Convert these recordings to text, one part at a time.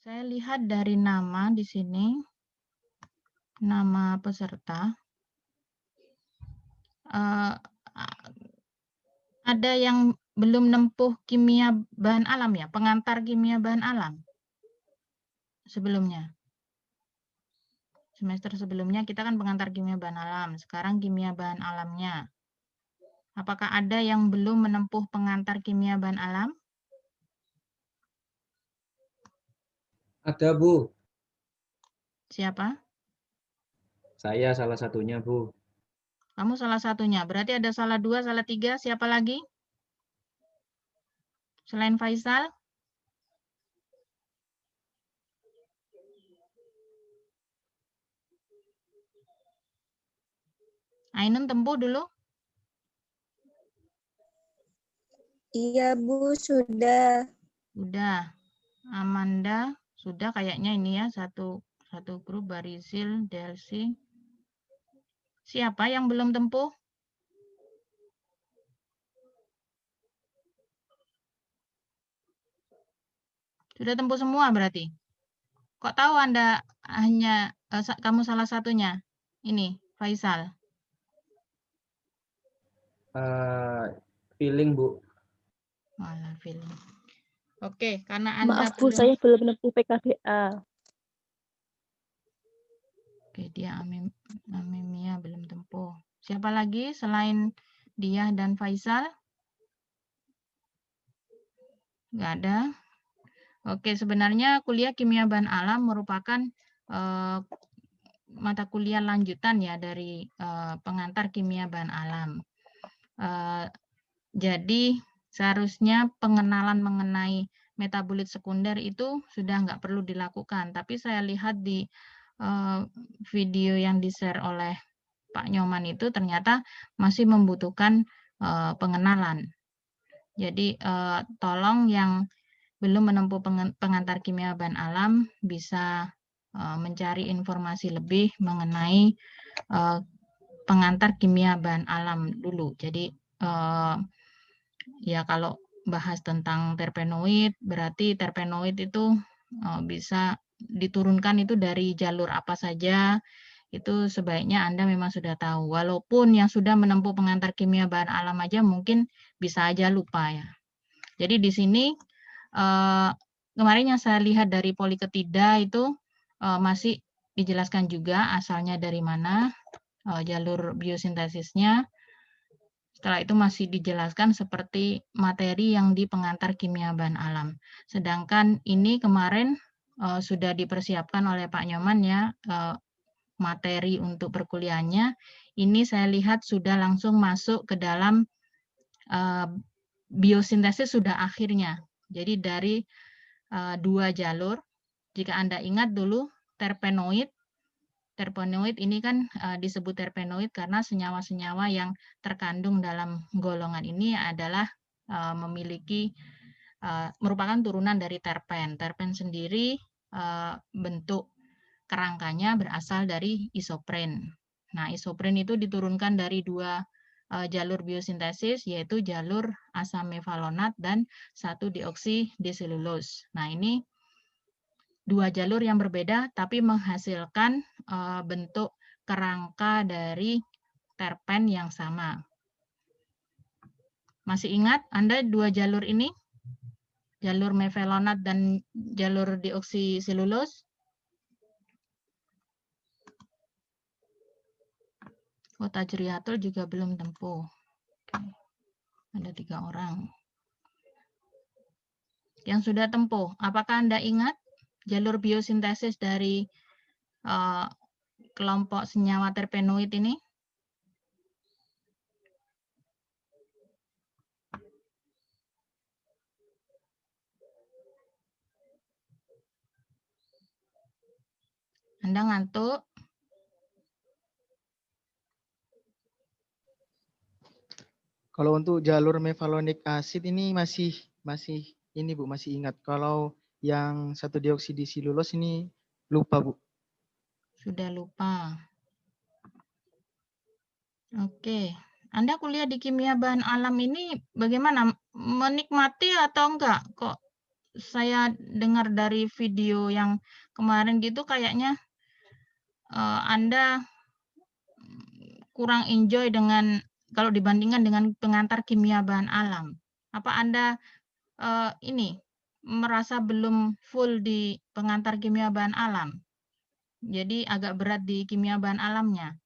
Saya lihat dari nama di sini, nama peserta, ada yang belum nempuh kimia bahan alam ya, pengantar kimia bahan alam sebelumnya. Semester sebelumnya kita kan pengantar kimia bahan alam, sekarang kimia bahan alamnya. Apakah ada yang belum menempuh pengantar kimia bahan alam? Ada, Bu. Siapa? Saya salah satunya, Bu. Kamu salah satunya. Berarti ada salah 2, salah 3. Siapa lagi? Selain Faisal? Ainun tempuh dulu? Iya, Bu, sudah. Udah. Amanda sudah kayaknya ini ya, satu grup, Barisil, Delsi. Siapa yang belum tempuh? Sudah tempuh semua berarti. Kok tahu Anda hanya kamu salah satunya? Ini, Faisal. Feeling, Bu. Malah film. Oke, karena Anda Maaf, Bu, belum. saya belum menempuh PKBA. Oke, dia Amimia belum tempuh. Siapa lagi selain dia dan Faisal? Nggak ada. Oke, sebenarnya kuliah kimia bahan alam merupakan mata kuliah lanjutan ya dari pengantar kimia bahan alam. Jadi seharusnya pengenalan mengenai metabolit sekunder itu sudah nggak perlu dilakukan. Tapi saya lihat di video yang di-share oleh Pak Nyoman itu ternyata masih membutuhkan pengenalan. Jadi tolong yang belum menempuh pengantar kimia bahan alam bisa mencari informasi lebih mengenai pengantar kimia bahan alam dulu. Jadi ya kalau bahas tentang terpenoid, berarti terpenoid itu bisa diturunkan itu dari jalur apa saja, itu sebaiknya Anda memang sudah tahu. Walaupun yang sudah menempuh pengantar kimia bahan alam aja mungkin bisa aja lupa ya. Jadi di sini kemarin yang saya lihat dari Poliketida itu masih dijelaskan juga asalnya dari mana, jalur biosintesisnya. Setelah itu masih dijelaskan seperti materi yang di pengantar kimia bahan alam. Sedangkan ini kemarin sudah dipersiapkan oleh Pak Nyoman ya, materi untuk perkuliahannya. Ini saya lihat sudah langsung masuk ke dalam biosintesis sudah akhirnya. Jadi dari 2 jalur, jika Anda ingat dulu terpenoid ini kan disebut terpenoid karena senyawa-senyawa yang terkandung dalam golongan ini adalah memiliki merupakan turunan dari terpen. Terpen sendiri bentuk kerangkanya berasal dari isopren. Nah, isopren itu diturunkan dari 2 jalur biosintesis, yaitu jalur asam mevalonat dan 1 deoksideselulose. Nah, ini 2 jalur yang berbeda tapi menghasilkan bentuk kerangka dari terpen yang sama. Masih ingat Anda 2 jalur ini? Jalur mevalonat dan jalur deoksiselulose? Tajriatul juga belum tempuh. Oke. Ada 3 orang. Yang sudah tempuh, apakah Anda ingat jalur biosintesis dari kelompok senyawa terpenoid ini? Anda ngantuk? Kalau untuk jalur mevalonic acid ini masih ini Bu, masih ingat. Kalau yang 1 deoksidisilulose ini lupa Bu. Sudah lupa. Oke. Anda kuliah di kimia bahan alam ini bagaimana? Menikmati atau enggak? Kok saya dengar dari video yang kemarin gitu kayaknya Anda kurang enjoy dengan kalau dibandingkan dengan pengantar kimia bahan alam. Apa Anda ini merasa belum full di pengantar kimia bahan alam? Jadi agak berat di kimia bahan alamnya.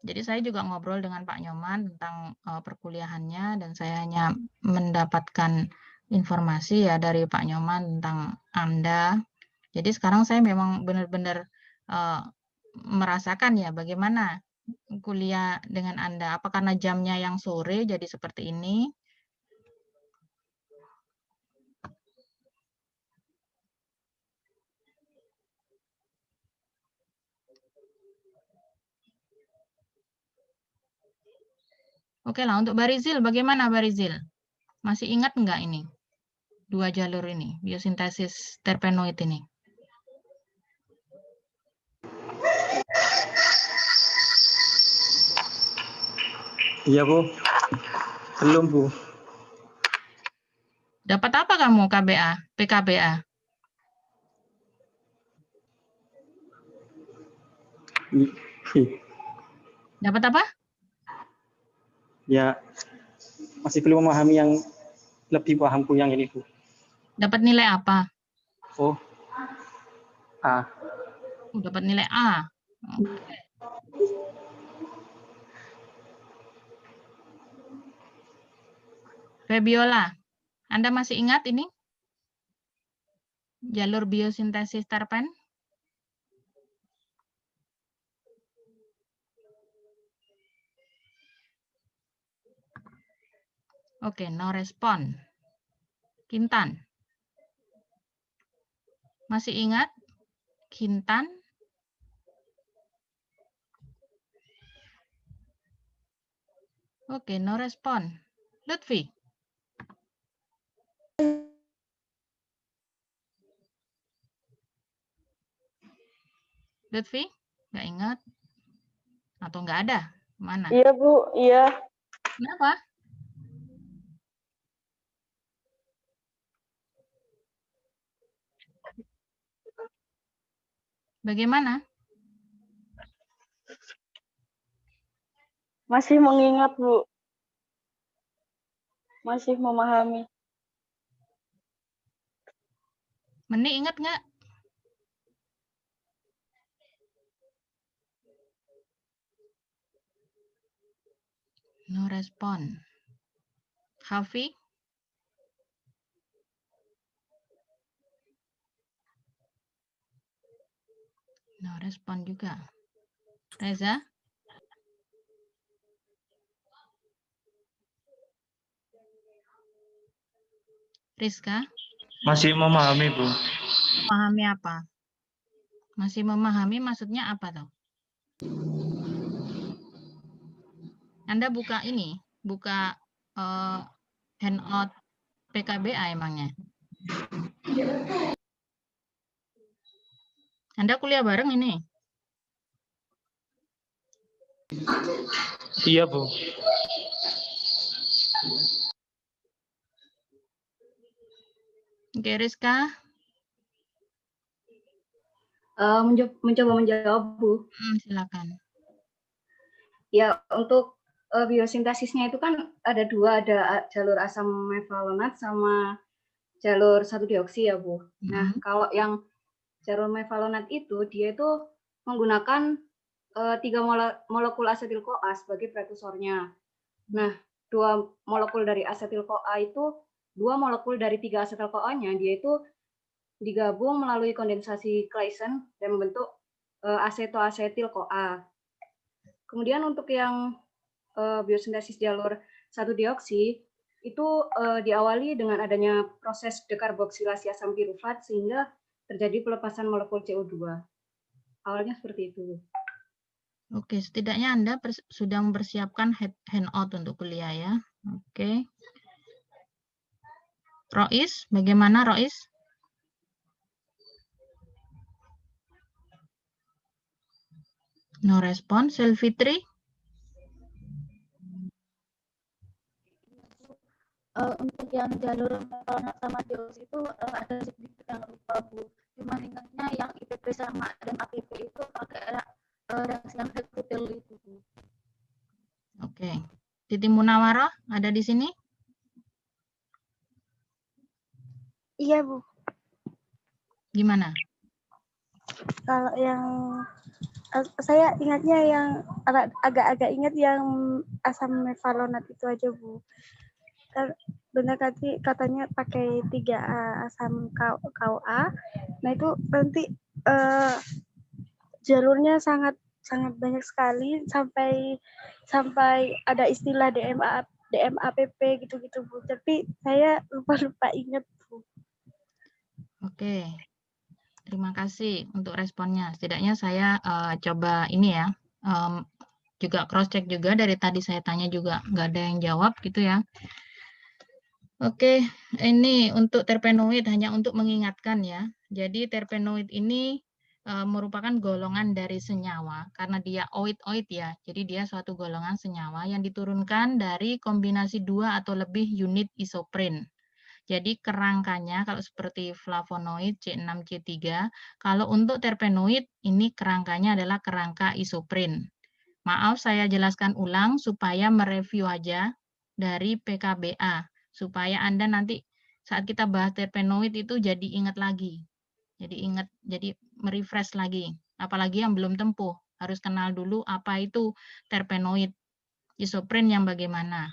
Jadi saya juga ngobrol dengan Pak Nyoman tentang perkuliahannya dan saya hanya mendapatkan informasi ya dari Pak Nyoman tentang Anda. Jadi sekarang saya memang benar-benar merasakan ya bagaimana kuliah dengan Anda. Apa karena jamnya yang sore jadi seperti ini? Oke lah, untuk Barizil, bagaimana Barizil? Masih ingat enggak ini? Dua jalur ini, biosintesis terpenoid ini. Iya, Bu. Belum, Bu. Dapat apa kamu KBA, PKBA? Dapat apa? Ya, masih belum memahami yang lebih pahamku yang ini, Bu. Dapat nilai apa? Oh, A. Dapat nilai A. Oke. Febiola, Anda masih ingat ini? Jalur biosintesis terpen? Oke, no respon. Kintan. Masih ingat? Kintan? Oke, no respon. Lutfi? Lutfi? Nggak ingat? Atau nggak ada? Mana? Iya, Bu. Iya. Kenapa? Bagaimana? Masih mengingat, Bu. Masih memahami. Meni ingat nggak? No respon. Hafi? No respon juga. Reza? Rizka? Masih memahami, Bu. Memahami apa? Masih memahami maksudnya apa tuh? Anda buka ini, buka handout PKBA emangnya? Anda kuliah bareng ini? Iya, Bu. Oke, Rizka? Mencoba menjawab, Bu. Silakan. Ya, untuk biosintesisnya itu kan ada dua, ada jalur asam mevalonat sama jalur 1-dioksi ya, Bu. Nah, kalau yang jalur mevalonat itu, dia itu menggunakan 3 molekul asetil-CoA sebagai prekursornya. Nah, 2 molekul dari asetil-CoA itu, 2 molekul dari 3 asetil-CoA-nya, dia itu digabung melalui kondensasi Claisen dan membentuk asetoasetil-CoA. Kemudian untuk yang biosintesis jalur 1-dioksi itu diawali dengan adanya proses dekarboksilasi asam pirufat sehingga terjadi pelepasan molekul CO2. Awalnya seperti itu. Oke, setidaknya Anda sudah mempersiapkan handout untuk kuliah ya. Oke. Rois, bagaimana Rois? No respon. Selvitri? Untuk yang jalur mevalonat sama dioksi itu ada sedikit yang lupa Bu. Cuma ingatnya yang IPP sama dan APP itu pakai reaksi yang head to tail itu Bu. Oke. Titi Munawarah ada di sini? Iya Bu, Gimana? kalau yang saya ingatnya yang agak-agak ingat yang asam mevalonat itu aja Bu. Kan benar tadi katanya pakai 3A asam KOA. Nah itu nanti jalurnya sangat banyak sekali sampai ada istilah DMAPP gitu-gitu Bu. Tapi saya lupa ingat Bu. Oke. Terima kasih untuk responnya. Setidaknya saya coba ini ya, juga cross check juga dari tadi saya tanya juga nggak ada yang jawab gitu ya. Oke, ini untuk terpenoid hanya untuk mengingatkan ya. Jadi terpenoid ini merupakan golongan dari senyawa karena dia oid-oid ya. Jadi dia suatu golongan senyawa yang diturunkan dari kombinasi 2 atau lebih unit isoprin. Jadi kerangkanya kalau seperti flavonoid C6C3, kalau untuk terpenoid ini kerangkanya adalah kerangka isoprin. Maaf saya jelaskan ulang supaya mereview aja dari PKBA, supaya Anda nanti saat kita bahas terpenoid itu jadi ingat lagi. Jadi merefresh lagi. Apalagi yang belum tempuh, harus kenal dulu apa itu terpenoid. Isoprin yang bagaimana?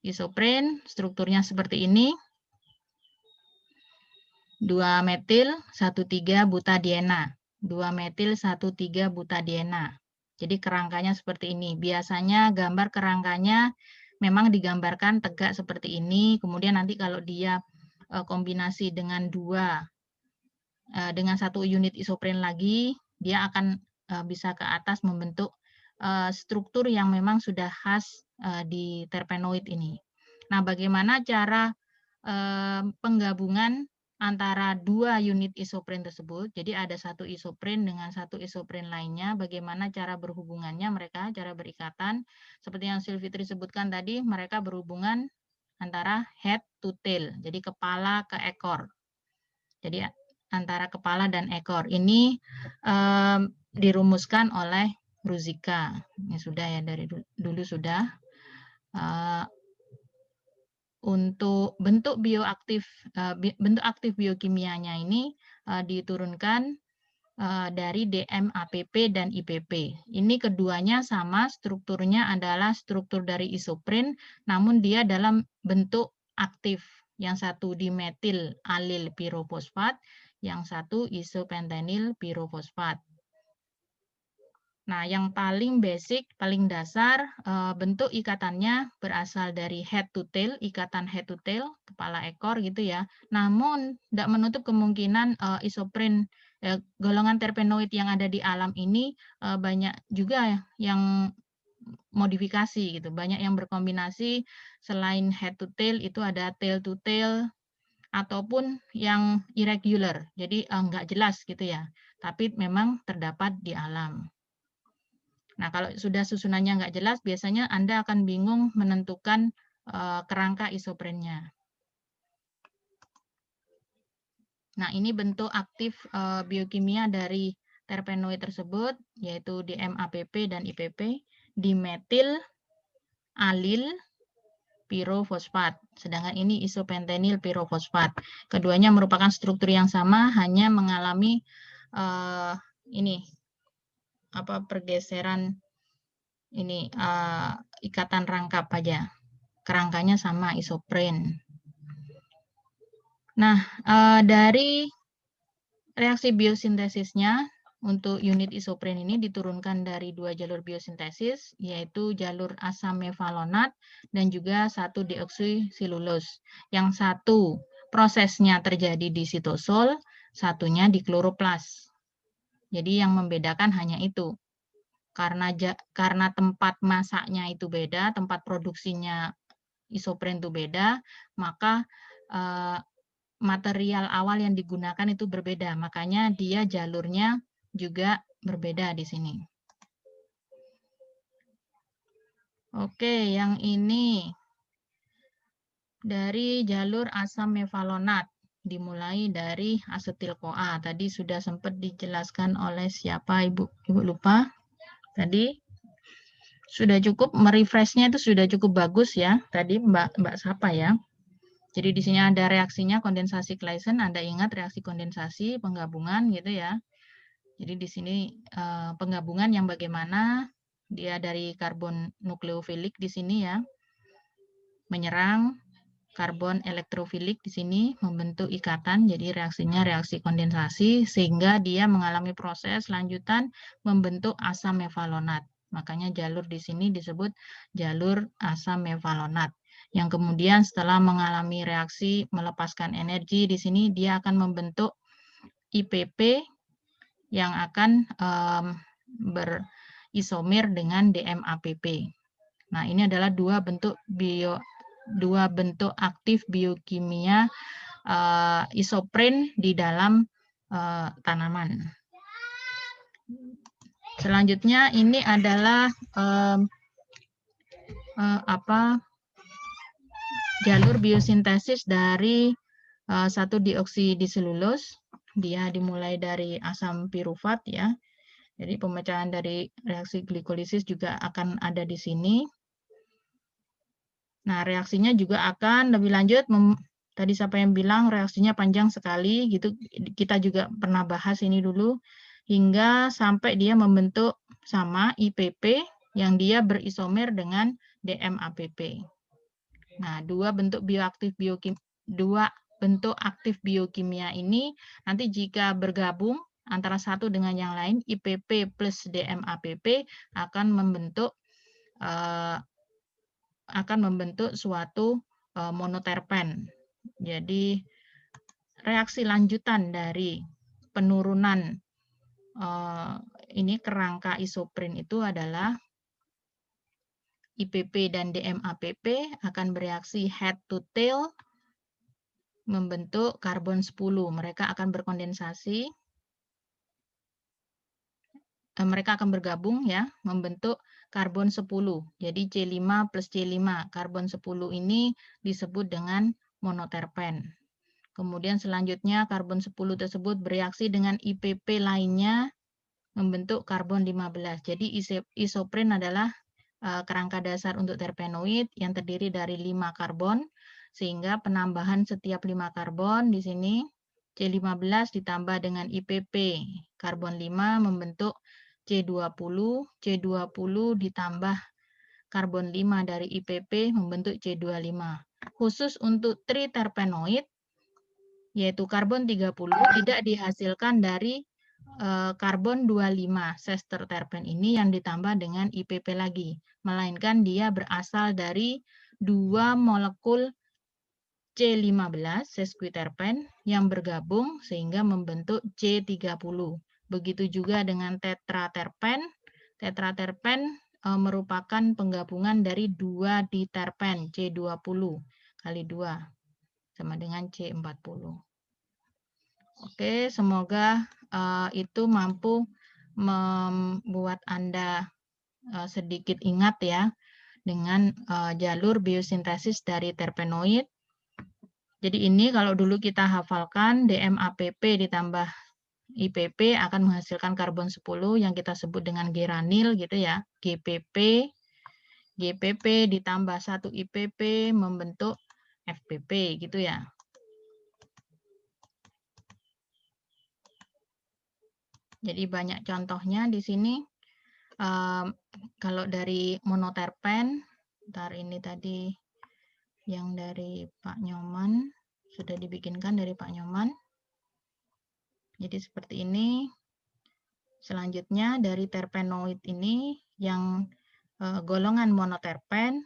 Isoprin strukturnya seperti ini. 2-metil 1,3 butadiena. 2-metil 1,3 butadiena. Jadi kerangkanya seperti ini. Biasanya gambar kerangkanya memang digambarkan tegak seperti ini. Kemudian nanti kalau dia kombinasi dengan dengan 1 unit isoprin lagi, dia akan bisa ke atas membentuk struktur yang memang sudah khas di terpenoid ini. Nah, bagaimana cara penggabungan antara 2 unit isoprin tersebut? Jadi ada 1 isoprin dengan 1 isoprin lainnya, bagaimana cara berhubungannya mereka, cara berikatan. Seperti yang Silvitri sebutkan tadi, mereka berhubungan antara head to tail, jadi kepala ke ekor. Jadi antara kepala dan ekor. Ini dirumuskan oleh Ruzicka. Ini sudah ya, dari dulu sudah. Untuk bentuk aktif biokimianya ini diturunkan dari DMAPP dan IPP. Ini keduanya sama, strukturnya adalah struktur dari isoprin, namun dia dalam bentuk aktif. Yang satu dimetil alil pirofosfat, yang satu isopentanil pirofosfat. Nah, yang paling basic, paling dasar, bentuk ikatannya berasal dari head to tail, ikatan head to tail, kepala ekor gitu ya. Namun, tidak menutup kemungkinan isoprin, golongan terpenoid yang ada di alam ini banyak juga yang modifikasi gitu. Banyak yang berkombinasi selain head to tail, itu ada tail to tail, ataupun yang irregular, jadi nggak jelas gitu ya. Tapi memang terdapat di alam. Nah, kalau sudah susunannya nggak jelas, biasanya Anda akan bingung menentukan kerangka isoprinnya. Nah, ini bentuk aktif biokimia dari terpenoid tersebut, yaitu DMAPP dan IPP, dimetil alil pirofosfat. Sedangkan ini isopentanil pirofosfat. Keduanya merupakan struktur yang sama, hanya mengalami pergeseran ini ikatan rangkap aja. Kerangkanya sama isoprin. Nah, dari reaksi biosintesisnya untuk unit isoprin ini diturunkan dari 2 jalur biosintesis, yaitu jalur asam mevalonat dan juga 1 deoksisilulose. Yang satu prosesnya terjadi di sitosol, satunya di kloroplas. Jadi yang membedakan hanya itu. Karena tempat masaknya itu beda, tempat produksinya isoprin itu beda, maka material awal yang digunakan itu berbeda. Makanya dia jalurnya juga berbeda di sini. Oke, yang ini dari jalur asam mevalonat dimulai dari asetil-CoA. Tadi sudah sempat dijelaskan oleh siapa Ibu? Ibu lupa. Tadi sudah cukup merefreshnya itu sudah cukup bagus ya. Tadi Mbak siapa ya? Jadi di sini ada reaksinya kondensasi Claisen, Anda ingat reaksi kondensasi penggabungan gitu ya. Jadi di sini penggabungan yang bagaimana dia dari karbon nukleofilik di sini ya. Menyerang karbon elektrofilik di sini membentuk ikatan, jadi reaksinya reaksi kondensasi sehingga dia mengalami proses lanjutan membentuk asam mevalonat. Makanya jalur di sini disebut jalur asam mevalonat. Yang kemudian setelah mengalami reaksi melepaskan energi di sini dia akan membentuk IPP yang akan berisomer dengan DMAPP. Nah, ini adalah dua bentuk aktif biokimia isopren di dalam tanaman. Selanjutnya ini adalah jalur biosintesis dari 1-deoksidiselulose. Dia dimulai dari asam pirufat ya. Jadi pemecahan dari reaksi glikolisis juga akan ada di sini. Nah, reaksinya juga akan lebih lanjut. Tadi siapa yang bilang reaksinya panjang sekali, gitu. Kita juga pernah bahas ini dulu. Hingga sampai dia membentuk sama IPP yang dia berisomer dengan DMAPP. Nah, dua bentuk aktif biokimia ini nanti jika bergabung antara satu dengan yang lain, IPP plus DMAPP akan membentuk suatu monoterpen. Jadi reaksi lanjutan dari penurunan ini kerangka isopren itu adalah IPP dan DMAPP akan bereaksi head to tail membentuk karbon 10. Mereka akan berkondensasi. Mereka akan bergabung ya, membentuk karbon 10. Jadi C5 plus C5. Karbon 10 ini disebut dengan monoterpen. Kemudian selanjutnya karbon 10 tersebut bereaksi dengan IPP lainnya membentuk karbon 15. Jadi isopren adalah kerangka dasar untuk terpenoid yang terdiri dari 5 karbon, sehingga penambahan setiap 5 karbon di sini C15 ditambah dengan IPP karbon 5 membentuk C20, C20 ditambah karbon 5 dari IPP membentuk C25. Khusus untuk triterpenoid, yaitu karbon 30, tidak dihasilkan dari karbon 25 sester terpen ini yang ditambah dengan IPP lagi, melainkan dia berasal dari 2 molekul C15 sesquiterpen yang bergabung sehingga membentuk C30. Begitu juga dengan tetraterpen. Tetraterpen merupakan penggabungan dari 2 diterpen C20 kali 2 sama dengan C40. Oke, semoga itu mampu membuat Anda sedikit ingat ya dengan jalur biosintesis dari terpenoid. Jadi ini kalau dulu kita hafalkan DMAPP ditambah IPP akan menghasilkan karbon 10 yang kita sebut dengan geranil gitu ya. GPP ditambah 1 IPP membentuk FPP gitu ya. Jadi banyak contohnya di sini. Kalau dari monoterpen, ntar ini tadi yang dari Pak Nyoman, sudah dibikinkan dari Pak Nyoman. Jadi seperti ini. Selanjutnya dari terpenoid ini yang golongan monoterpen,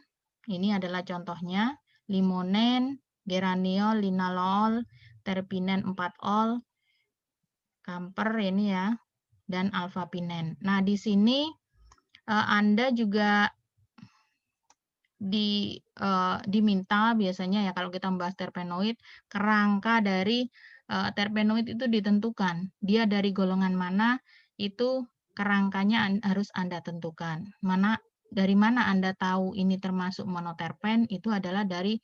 ini adalah contohnya limonen, geraniol, linalol, terpinen 4-ol, kamper ini ya, dan alfapinen. Nah, di sini Anda juga diminta biasanya ya kalau kita membahas terpenoid, kerangka dari terpenoid itu ditentukan. Dia dari golongan mana, itu kerangkanya harus Anda tentukan. Mana Dari mana Anda tahu ini termasuk monoterpen? Itu adalah dari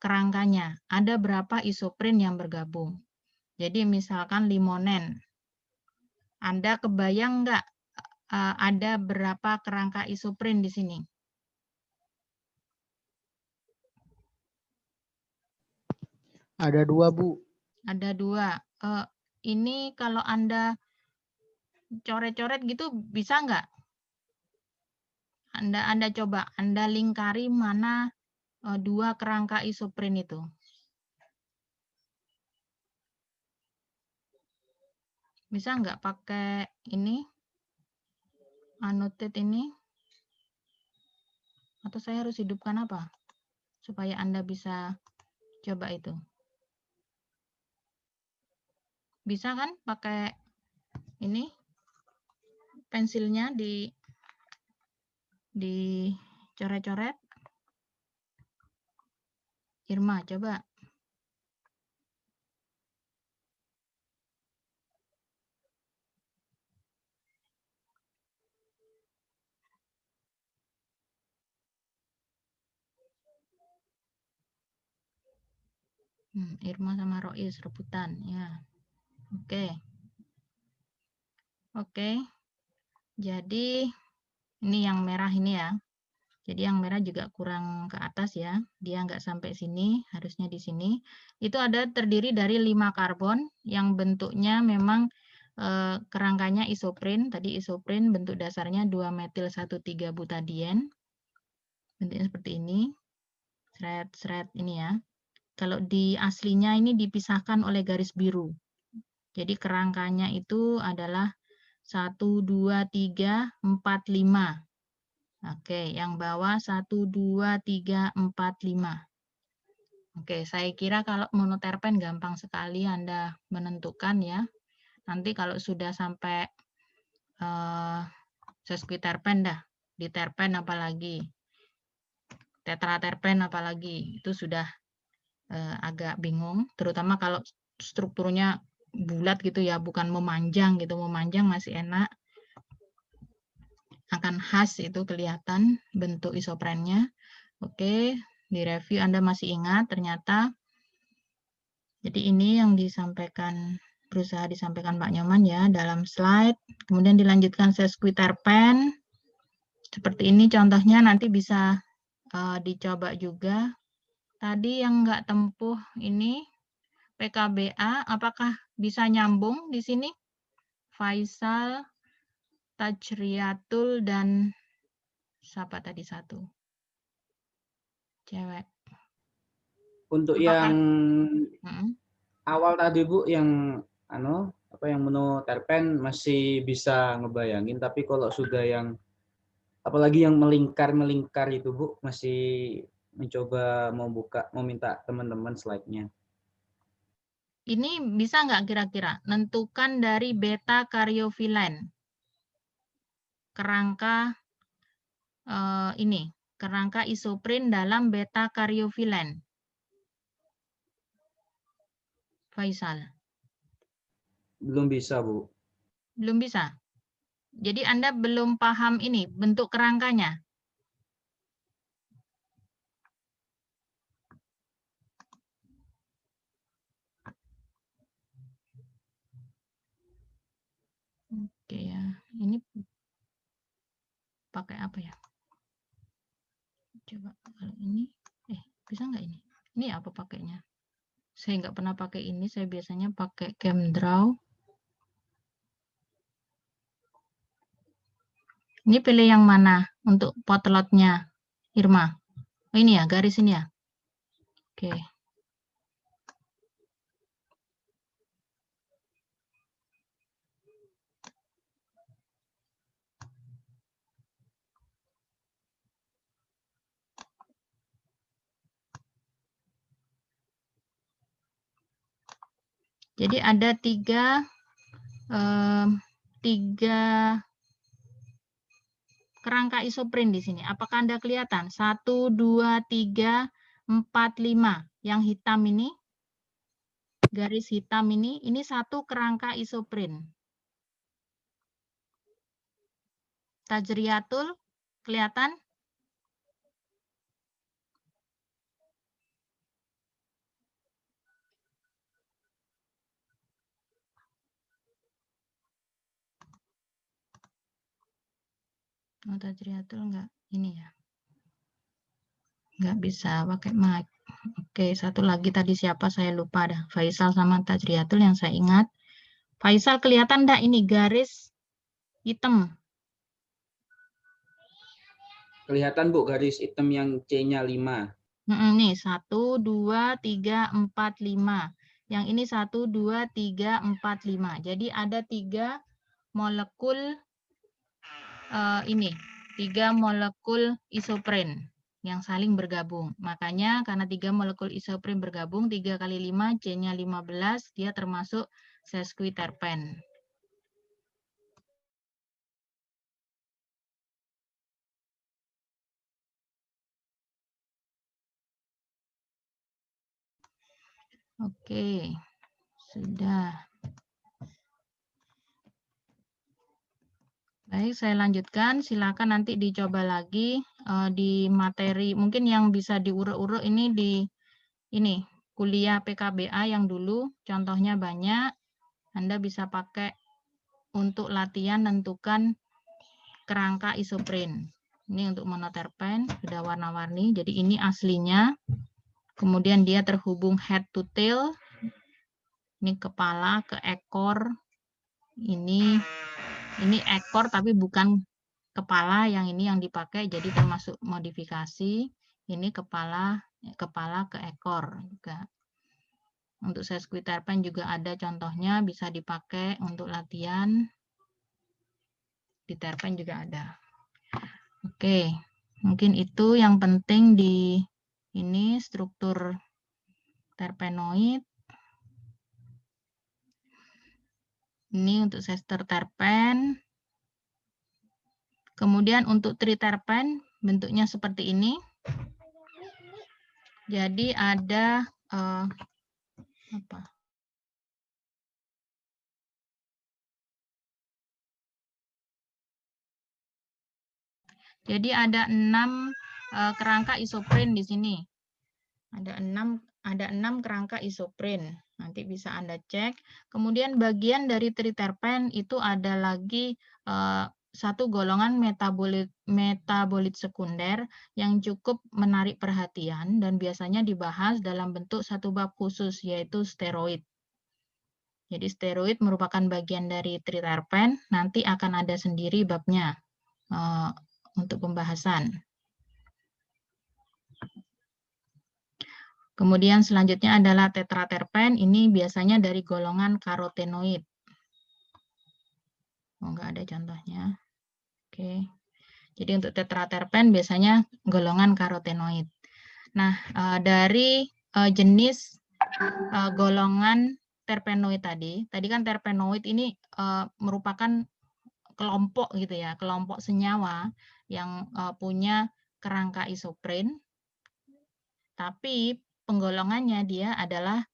kerangkanya. Ada berapa isoprin yang bergabung. Jadi misalkan limonen. Anda kebayang nggak ada berapa kerangka isoprin di sini? Ada 2, Bu. Ada 2. Ini kalau Anda coret-coret gitu bisa nggak? Anda coba, Anda lingkari mana 2 kerangka isoprin itu. Bisa nggak pakai ini? Annotate ini? Atau saya harus hidupkan apa? Supaya Anda bisa coba itu. Bisa kan pakai ini? Pensilnya dicoret-coret. Irma, coba. Irma sama Rois rebutan ya. Oke. Oke. Jadi ini yang merah ini ya. Jadi yang merah juga kurang ke atas ya. Dia nggak sampai sini, harusnya di sini. Itu ada terdiri dari 5 karbon yang bentuknya memang kerangkanya isoprin. Tadi isoprin bentuk dasarnya 2-metil 1,3 butadien. Bentuknya seperti ini. Seret-seret ini ya. Kalau di aslinya ini dipisahkan oleh garis biru. Jadi kerangkanya itu adalah 1, 2, 3, 4, 5. Oke, yang bawah 1, 2, 3, 4, 5. Oke, saya kira kalau monoterpen gampang sekali Anda menentukan ya. Nanti kalau sudah sampai sesquiterpen dah, diterpen apalagi, tetraterpen apalagi, itu sudah agak bingung, terutama kalau strukturnya bulat gitu ya, bukan memanjang gitu. Memanjang masih enak, akan khas itu kelihatan bentuk isoprennya. Oke, di review Anda masih ingat ternyata. Jadi ini yang disampaikan, berusaha disampaikan Pak Nyoman ya dalam slide. Kemudian dilanjutkan sesquiterpen. Seperti ini contohnya, nanti bisa dicoba juga. Tadi yang nggak tempuh ini PKBA, apakah bisa nyambung di sini? Faisal, Tajriatul, dan siapa tadi satu? Cewek. Untuk Apakah? yang awal tadi Bu, yang yang monoterpen masih bisa ngebayangin, tapi kalau sudah yang apalagi yang melingkar itu Bu, masih mencoba mau minta teman-teman slide-nya. Ini bisa nggak kira-kira nentukan dari beta karyofilen? Kerangka ini, kerangka isoprin dalam beta karyofilen. Faisal. Belum bisa Bu. Belum bisa. Jadi Anda belum paham ini bentuk kerangkanya. Oke ya, ini pakai apa ya? Coba kalau ini, bisa nggak ini? Ini apa pakainya? Saya nggak pernah pakai ini, saya biasanya pakai ChemDraw. Ini pilih yang mana untuk potlotnya, Irma? Oh, ini ya, garis ini ya? Oke. Jadi ada tiga kerangka isoprin di sini. Apakah Anda kelihatan? 1, 2, 3, 4, 5. Yang hitam ini, garis hitam ini satu kerangka isoprin. Tajriatul Kelihatan? Oh, Tajriatul enggak ini ya. Enggak bisa pakai mic. Oke, satu lagi tadi siapa saya lupa dah. Faisal sama Tajriatul yang saya ingat. Faisal kelihatan enggak ini garis hitam? Kelihatan Bu garis hitam yang C-nya 5. Nih 1, 2, 3, 4, 5. Yang ini 1, 2, 3, 4, 5. Jadi ada 3 molekul ini, 3 molekul isopren yang saling bergabung. Makanya karena 3 molekul isopren bergabung, 3 kali 5, C-nya 15, dia termasuk sesquiterpen. Oke, sudah. Baik, saya lanjutkan. Silakan nanti dicoba lagi di materi. Mungkin yang bisa diurut-urut ini di kuliah PKBA yang dulu. Contohnya banyak. Anda bisa pakai untuk latihan tentukan kerangka isopren. Ini untuk monoterpen, sudah warna-warni. Jadi ini aslinya. Kemudian dia terhubung head to tail. Ini kepala ke ekor. Ini ekor tapi bukan kepala, yang ini yang dipakai, jadi termasuk modifikasi. Ini kepala ke ekor juga. Untuk sesquiterpen juga ada contohnya, bisa dipakai untuk latihan. Di terpen juga ada. Oke, mungkin itu yang penting di ini struktur terpenoid. Ini untuk sester terpen. Kemudian untuk triterpen bentuknya seperti ini. Jadi ada Jadi ada 6 kerangka isopren di sini. Ada 6 kerangka isopren. Nanti bisa Anda cek. Kemudian bagian dari triterpen itu ada lagi satu golongan metabolit sekunder yang cukup menarik perhatian dan biasanya dibahas dalam bentuk satu bab khusus, yaitu steroid. Jadi steroid merupakan bagian dari triterpen, nanti akan ada sendiri babnya untuk pembahasan. Kemudian selanjutnya adalah tetraterpen, ini biasanya dari golongan karotenoid. Oh, enggak ada contohnya. Oke. Jadi untuk tetraterpen biasanya golongan karotenoid. Nah, dari jenis golongan terpenoid tadi kan terpenoid ini merupakan kelompok gitu ya, kelompok senyawa yang punya kerangka isopren, tapi penggolongannya dia adalah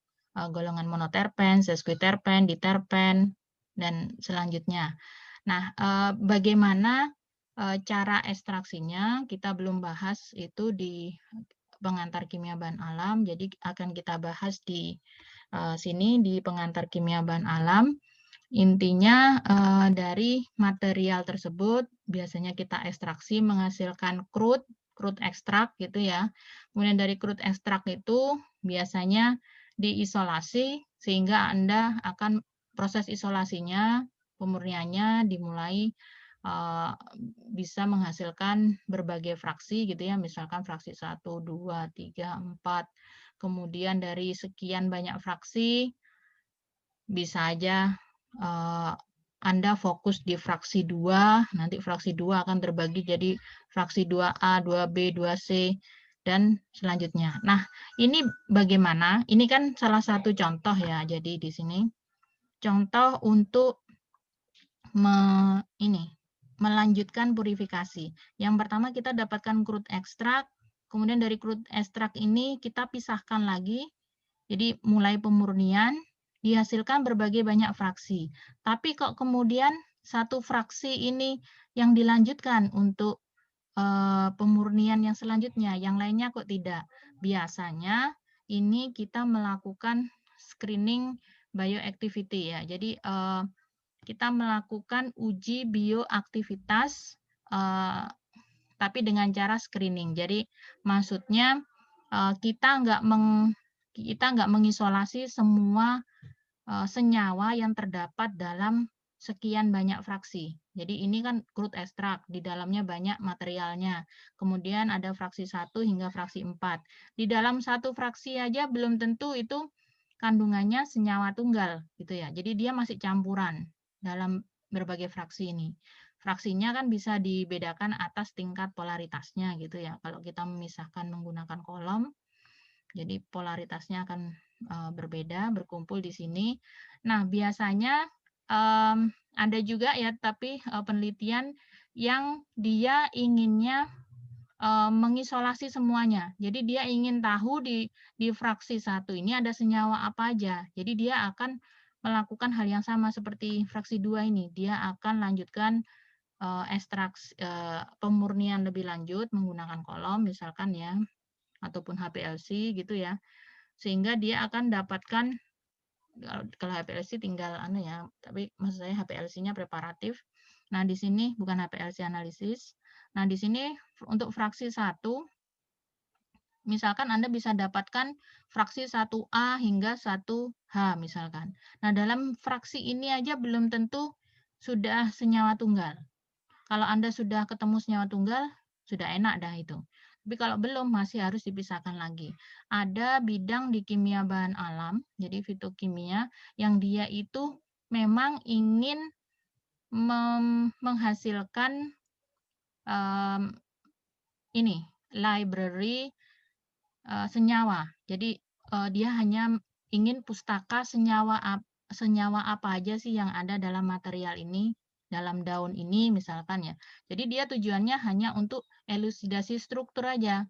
golongan monoterpen, sesquiterpen, diterpen, dan selanjutnya. Nah, bagaimana cara ekstraksinya kita belum bahas itu di pengantar kimia bahan alam, jadi akan kita bahas di sini di pengantar kimia bahan alam. Intinya dari material tersebut biasanya kita ekstraksi menghasilkan crude ekstrak gitu ya. Kemudian dari crude ekstrak itu biasanya diisolasi sehingga Anda akan proses isolasinya, pemurniannya dimulai bisa menghasilkan berbagai fraksi gitu ya, misalkan fraksi 1, 2, 3, 4. Kemudian dari sekian banyak fraksi bisa aja Anda fokus di fraksi 2, nanti fraksi 2 akan terbagi jadi fraksi 2A, 2B, 2C, dan selanjutnya. Nah, ini bagaimana? Ini kan salah satu contoh ya, jadi di sini. Contoh untuk melanjutkan purifikasi. Yang pertama kita dapatkan crude ekstrak, kemudian dari crude ekstrak ini kita pisahkan lagi, jadi mulai pemurnian, dihasilkan berbagai banyak fraksi. Tapi kok kemudian satu fraksi ini yang dilanjutkan untuk pemurnian yang selanjutnya, yang lainnya kok tidak. Biasanya ini kita melakukan screening bioactivity ya. Jadi kita melakukan uji bioaktivitas tapi dengan cara screening. Jadi maksudnya kita nggak mengisolasi semua senyawa yang terdapat dalam sekian banyak fraksi. Jadi ini kan crude extract, di dalamnya banyak materialnya. Kemudian ada fraksi 1 hingga fraksi 4. Di dalam satu fraksi aja belum tentu itu kandungannya senyawa tunggal gitu ya. Jadi dia masih campuran dalam berbagai fraksi ini. Fraksinya kan bisa dibedakan atas tingkat polaritasnya gitu ya. Kalau kita memisahkan menggunakan kolom, jadi polaritasnya akan berbeda, berkumpul di sini. Nah, biasanya ada juga ya, tapi penelitian yang dia inginnya mengisolasi semuanya. Jadi dia ingin tahu di fraksi 1 ini ada senyawa apa aja. Jadi dia akan melakukan hal yang sama seperti fraksi 2 ini. Dia akan lanjutkan ekstraksi pemurnian lebih lanjut menggunakan kolom misalkan ya, ataupun HPLC gitu ya. Sehingga dia akan dapatkan, kalau HPLC tinggal ya, tapi maksud saya HPLC-nya preparatif. Nah, di sini bukan HPLC analisis. Nah, di sini untuk fraksi 1 misalkan Anda bisa dapatkan fraksi 1A hingga 1H misalkan. Nah, dalam fraksi ini aja belum tentu sudah senyawa tunggal. Kalau Anda sudah ketemu senyawa tunggal, sudah enak dah itu. Tapi kalau belum, masih harus dipisahkan lagi. Ada bidang di kimia bahan alam, jadi fitokimia, yang dia itu memang ingin menghasilkan ini, library senyawa. Jadi dia hanya ingin pustaka senyawa apa aja sih yang ada dalam material ini, dalam daun ini misalkan ya. Jadi dia tujuannya hanya untuk elusidasi struktur aja.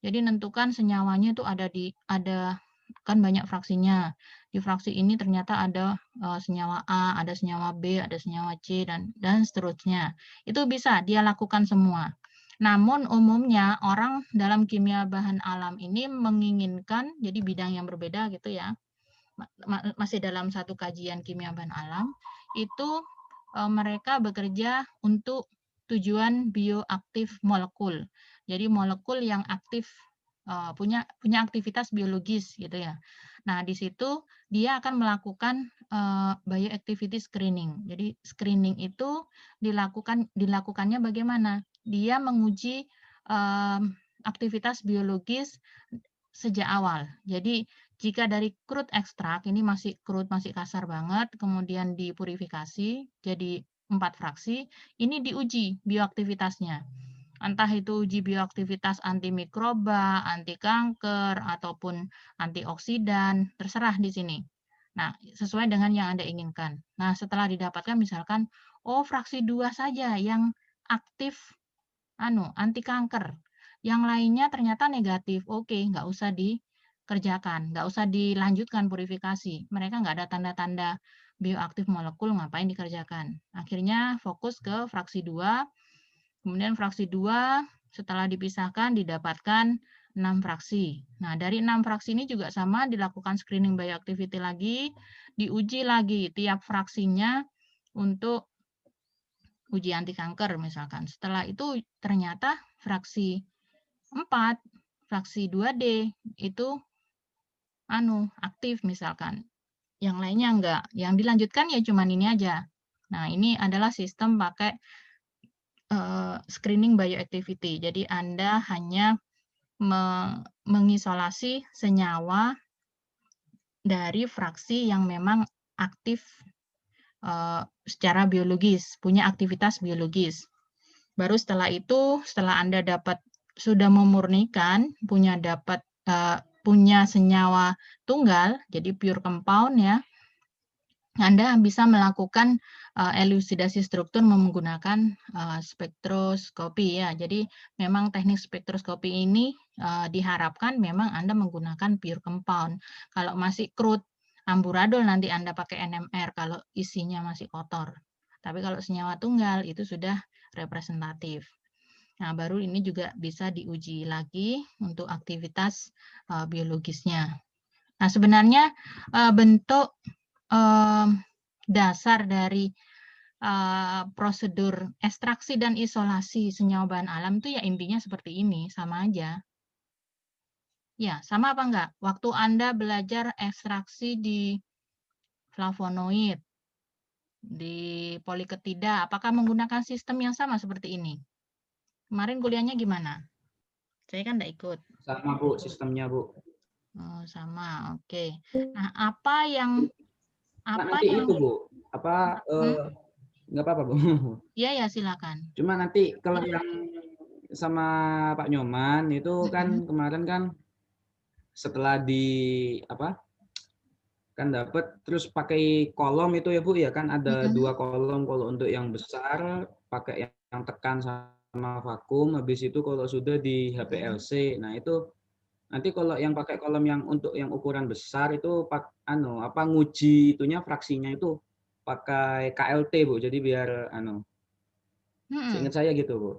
Jadi menentukan senyawanya itu ada kan banyak fraksinya. Di fraksi ini ternyata ada senyawa A, ada senyawa B, ada senyawa C dan seterusnya. Itu bisa dia lakukan semua. Namun umumnya orang dalam kimia bahan alam ini menginginkan, jadi bidang yang berbeda gitu ya, masih dalam satu kajian kimia bahan alam, itu mereka bekerja untuk tujuan bioaktif molekul. Jadi molekul yang aktif, punya aktivitas biologis gitu ya. Nah, di situ dia akan melakukan bioactivity screening. Jadi screening itu dilakukannya bagaimana? Dia menguji aktivitas biologis sejak awal. Jadi jika dari crude extract, ini masih crude, masih kasar banget, kemudian dipurifikasi jadi 4 fraksi, ini diuji bioaktivitasnya. Entah itu uji bioaktivitas antimikroba, anti kanker, ataupun antioksidan, terserah di sini. Nah, sesuai dengan yang Anda inginkan. Nah, setelah didapatkan misalkan, oh fraksi 2 saja yang aktif anti kanker. Yang lainnya ternyata negatif. Oke, nggak usah dikerjakan, nggak usah dilanjutkan purifikasi. Mereka nggak ada tanda-tanda bioaktif molekul, ngapain dikerjakan. Akhirnya fokus ke fraksi 2. Kemudian fraksi 2 setelah dipisahkan didapatkan 6 fraksi. Nah, dari 6 fraksi ini juga sama, dilakukan screening bioactivity lagi, diuji lagi tiap fraksinya untuk uji anti kanker misalkan. Setelah itu ternyata fraksi 4, fraksi 2D itu aktif misalkan. Yang lainnya enggak. Yang dilanjutkan ya cuman ini aja. Nah, ini adalah sistem pakai screening bioactivity. Jadi Anda hanya mengisolasi senyawa dari fraksi yang memang aktif secara biologis, punya aktivitas biologis. Baru setelah itu, setelah Anda sudah memurnikan, punya senyawa tunggal, jadi pure compound ya, Anda bisa melakukan elusidasi struktur menggunakan spektroskopi ya. Jadi memang teknik spektroskopi ini diharapkan memang Anda menggunakan pure compound. Kalau masih crude, amburadul nanti Anda pakai NMR kalau isinya masih kotor. Tapi kalau senyawa tunggal itu sudah representatif. Nah, baru ini juga bisa diuji lagi untuk aktivitas biologisnya. Nah, sebenarnya bentuk dasar dari prosedur ekstraksi dan isolasi senyawa bahan alam itu ya intinya seperti ini, sama aja. Ya, sama apa enggak? Waktu Anda belajar ekstraksi di flavonoid, di poliketida, apakah menggunakan sistem yang sama seperti ini? Kemarin kuliahnya gimana? Saya kan enggak ikut. Sama Bu, sistemnya Bu. Oh, sama, oke. Nah, apa yang Nanti itu Bu, nggak apa-apa Bu. Iya ya, silakan. Cuma nanti kalau yang sama Pak Nyoman itu kan kemarin kan setelah kan dapat terus pakai kolom itu ya Bu ya, kan ada 2 kolom. Kalau untuk yang besar pakai yang tekan sama vakum, habis itu kalau sudah di HPLC. Nah itu nanti kalau yang pakai kolom yang untuk yang ukuran besar itu nguji itunya fraksinya itu pakai KLT Bu. Jadi biar seingat saya gitu Bu.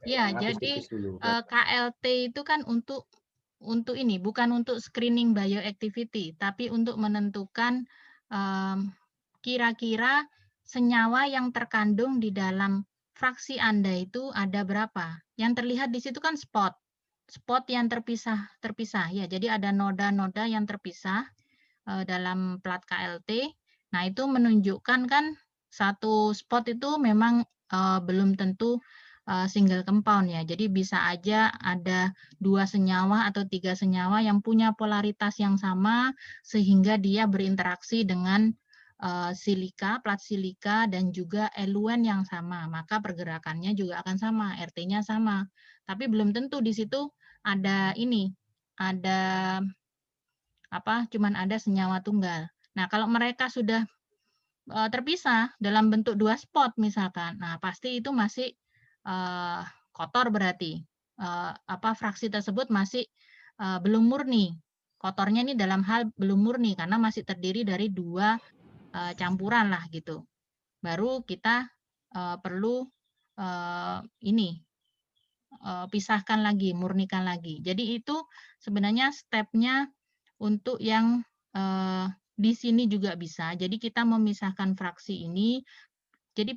Ya, jadi KLT itu kan untuk ini, bukan untuk screening bioactivity, tapi untuk menentukan kira-kira senyawa yang terkandung di dalam fraksi Anda itu ada berapa. Yang terlihat di situ kan spot yang terpisah ya. Jadi ada noda-noda yang terpisah dalam plat KLT. Nah, itu menunjukkan kan satu spot itu memang belum tentu single compound ya. Jadi bisa aja ada 2 senyawa atau 3 senyawa yang punya polaritas yang sama sehingga dia berinteraksi dengan silika, plat silika dan juga eluen yang sama. Maka pergerakannya juga akan sama, RT-nya sama. Tapi belum tentu di situ ada cuman ada senyawa tunggal. Nah, kalau mereka sudah terpisah dalam bentuk 2 spot misalkan, nah pasti itu masih kotor berarti. Fraksi tersebut masih belum murni. Kotornya ini dalam hal belum murni karena masih terdiri dari 2 campuran lah gitu. Baru kita perlu pisahkan lagi, murnikan lagi. Jadi itu sebenarnya stepnya untuk yang di sini juga bisa. Jadi kita memisahkan fraksi ini. Jadi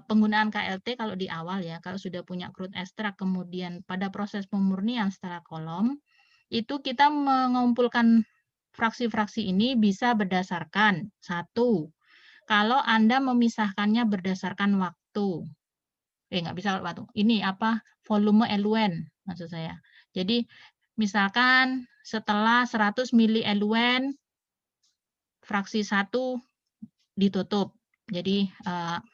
penggunaan KLT kalau di awal ya, kalau sudah punya crude extract, kemudian pada proses pemurnian setelah kolom, itu kita mengumpulkan fraksi-fraksi ini bisa berdasarkan satu, kalau Anda memisahkannya berdasarkan waktu. Nggak bisa waktu. Ini volume eluen maksud saya. Jadi misalkan setelah 100 mili eluen, fraksi 1 ditutup. Jadi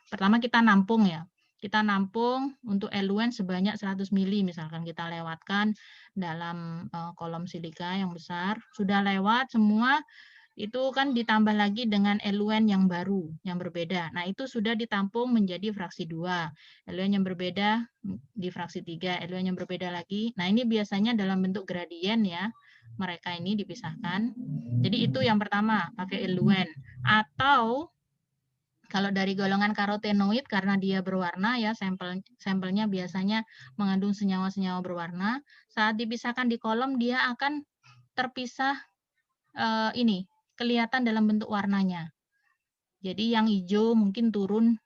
pertama kita nampung ya. Kita nampung untuk eluen sebanyak 100 mili misalkan kita lewatkan dalam kolom silika yang besar. Sudah lewat semua, itu kan ditambah lagi dengan eluen yang baru, yang berbeda. Nah, itu sudah ditampung menjadi fraksi 2. Eluen yang berbeda di fraksi 3, eluen yang berbeda lagi. Nah, ini biasanya dalam bentuk gradien ya. Mereka ini dipisahkan. Jadi itu yang pertama, pakai eluen. Atau kalau dari golongan karotenoid karena dia berwarna ya, sampelnya biasanya mengandung senyawa-senyawa berwarna. Saat dipisahkan di kolom dia akan terpisah kelihatan dalam bentuk warnanya. Jadi yang hijau mungkin turun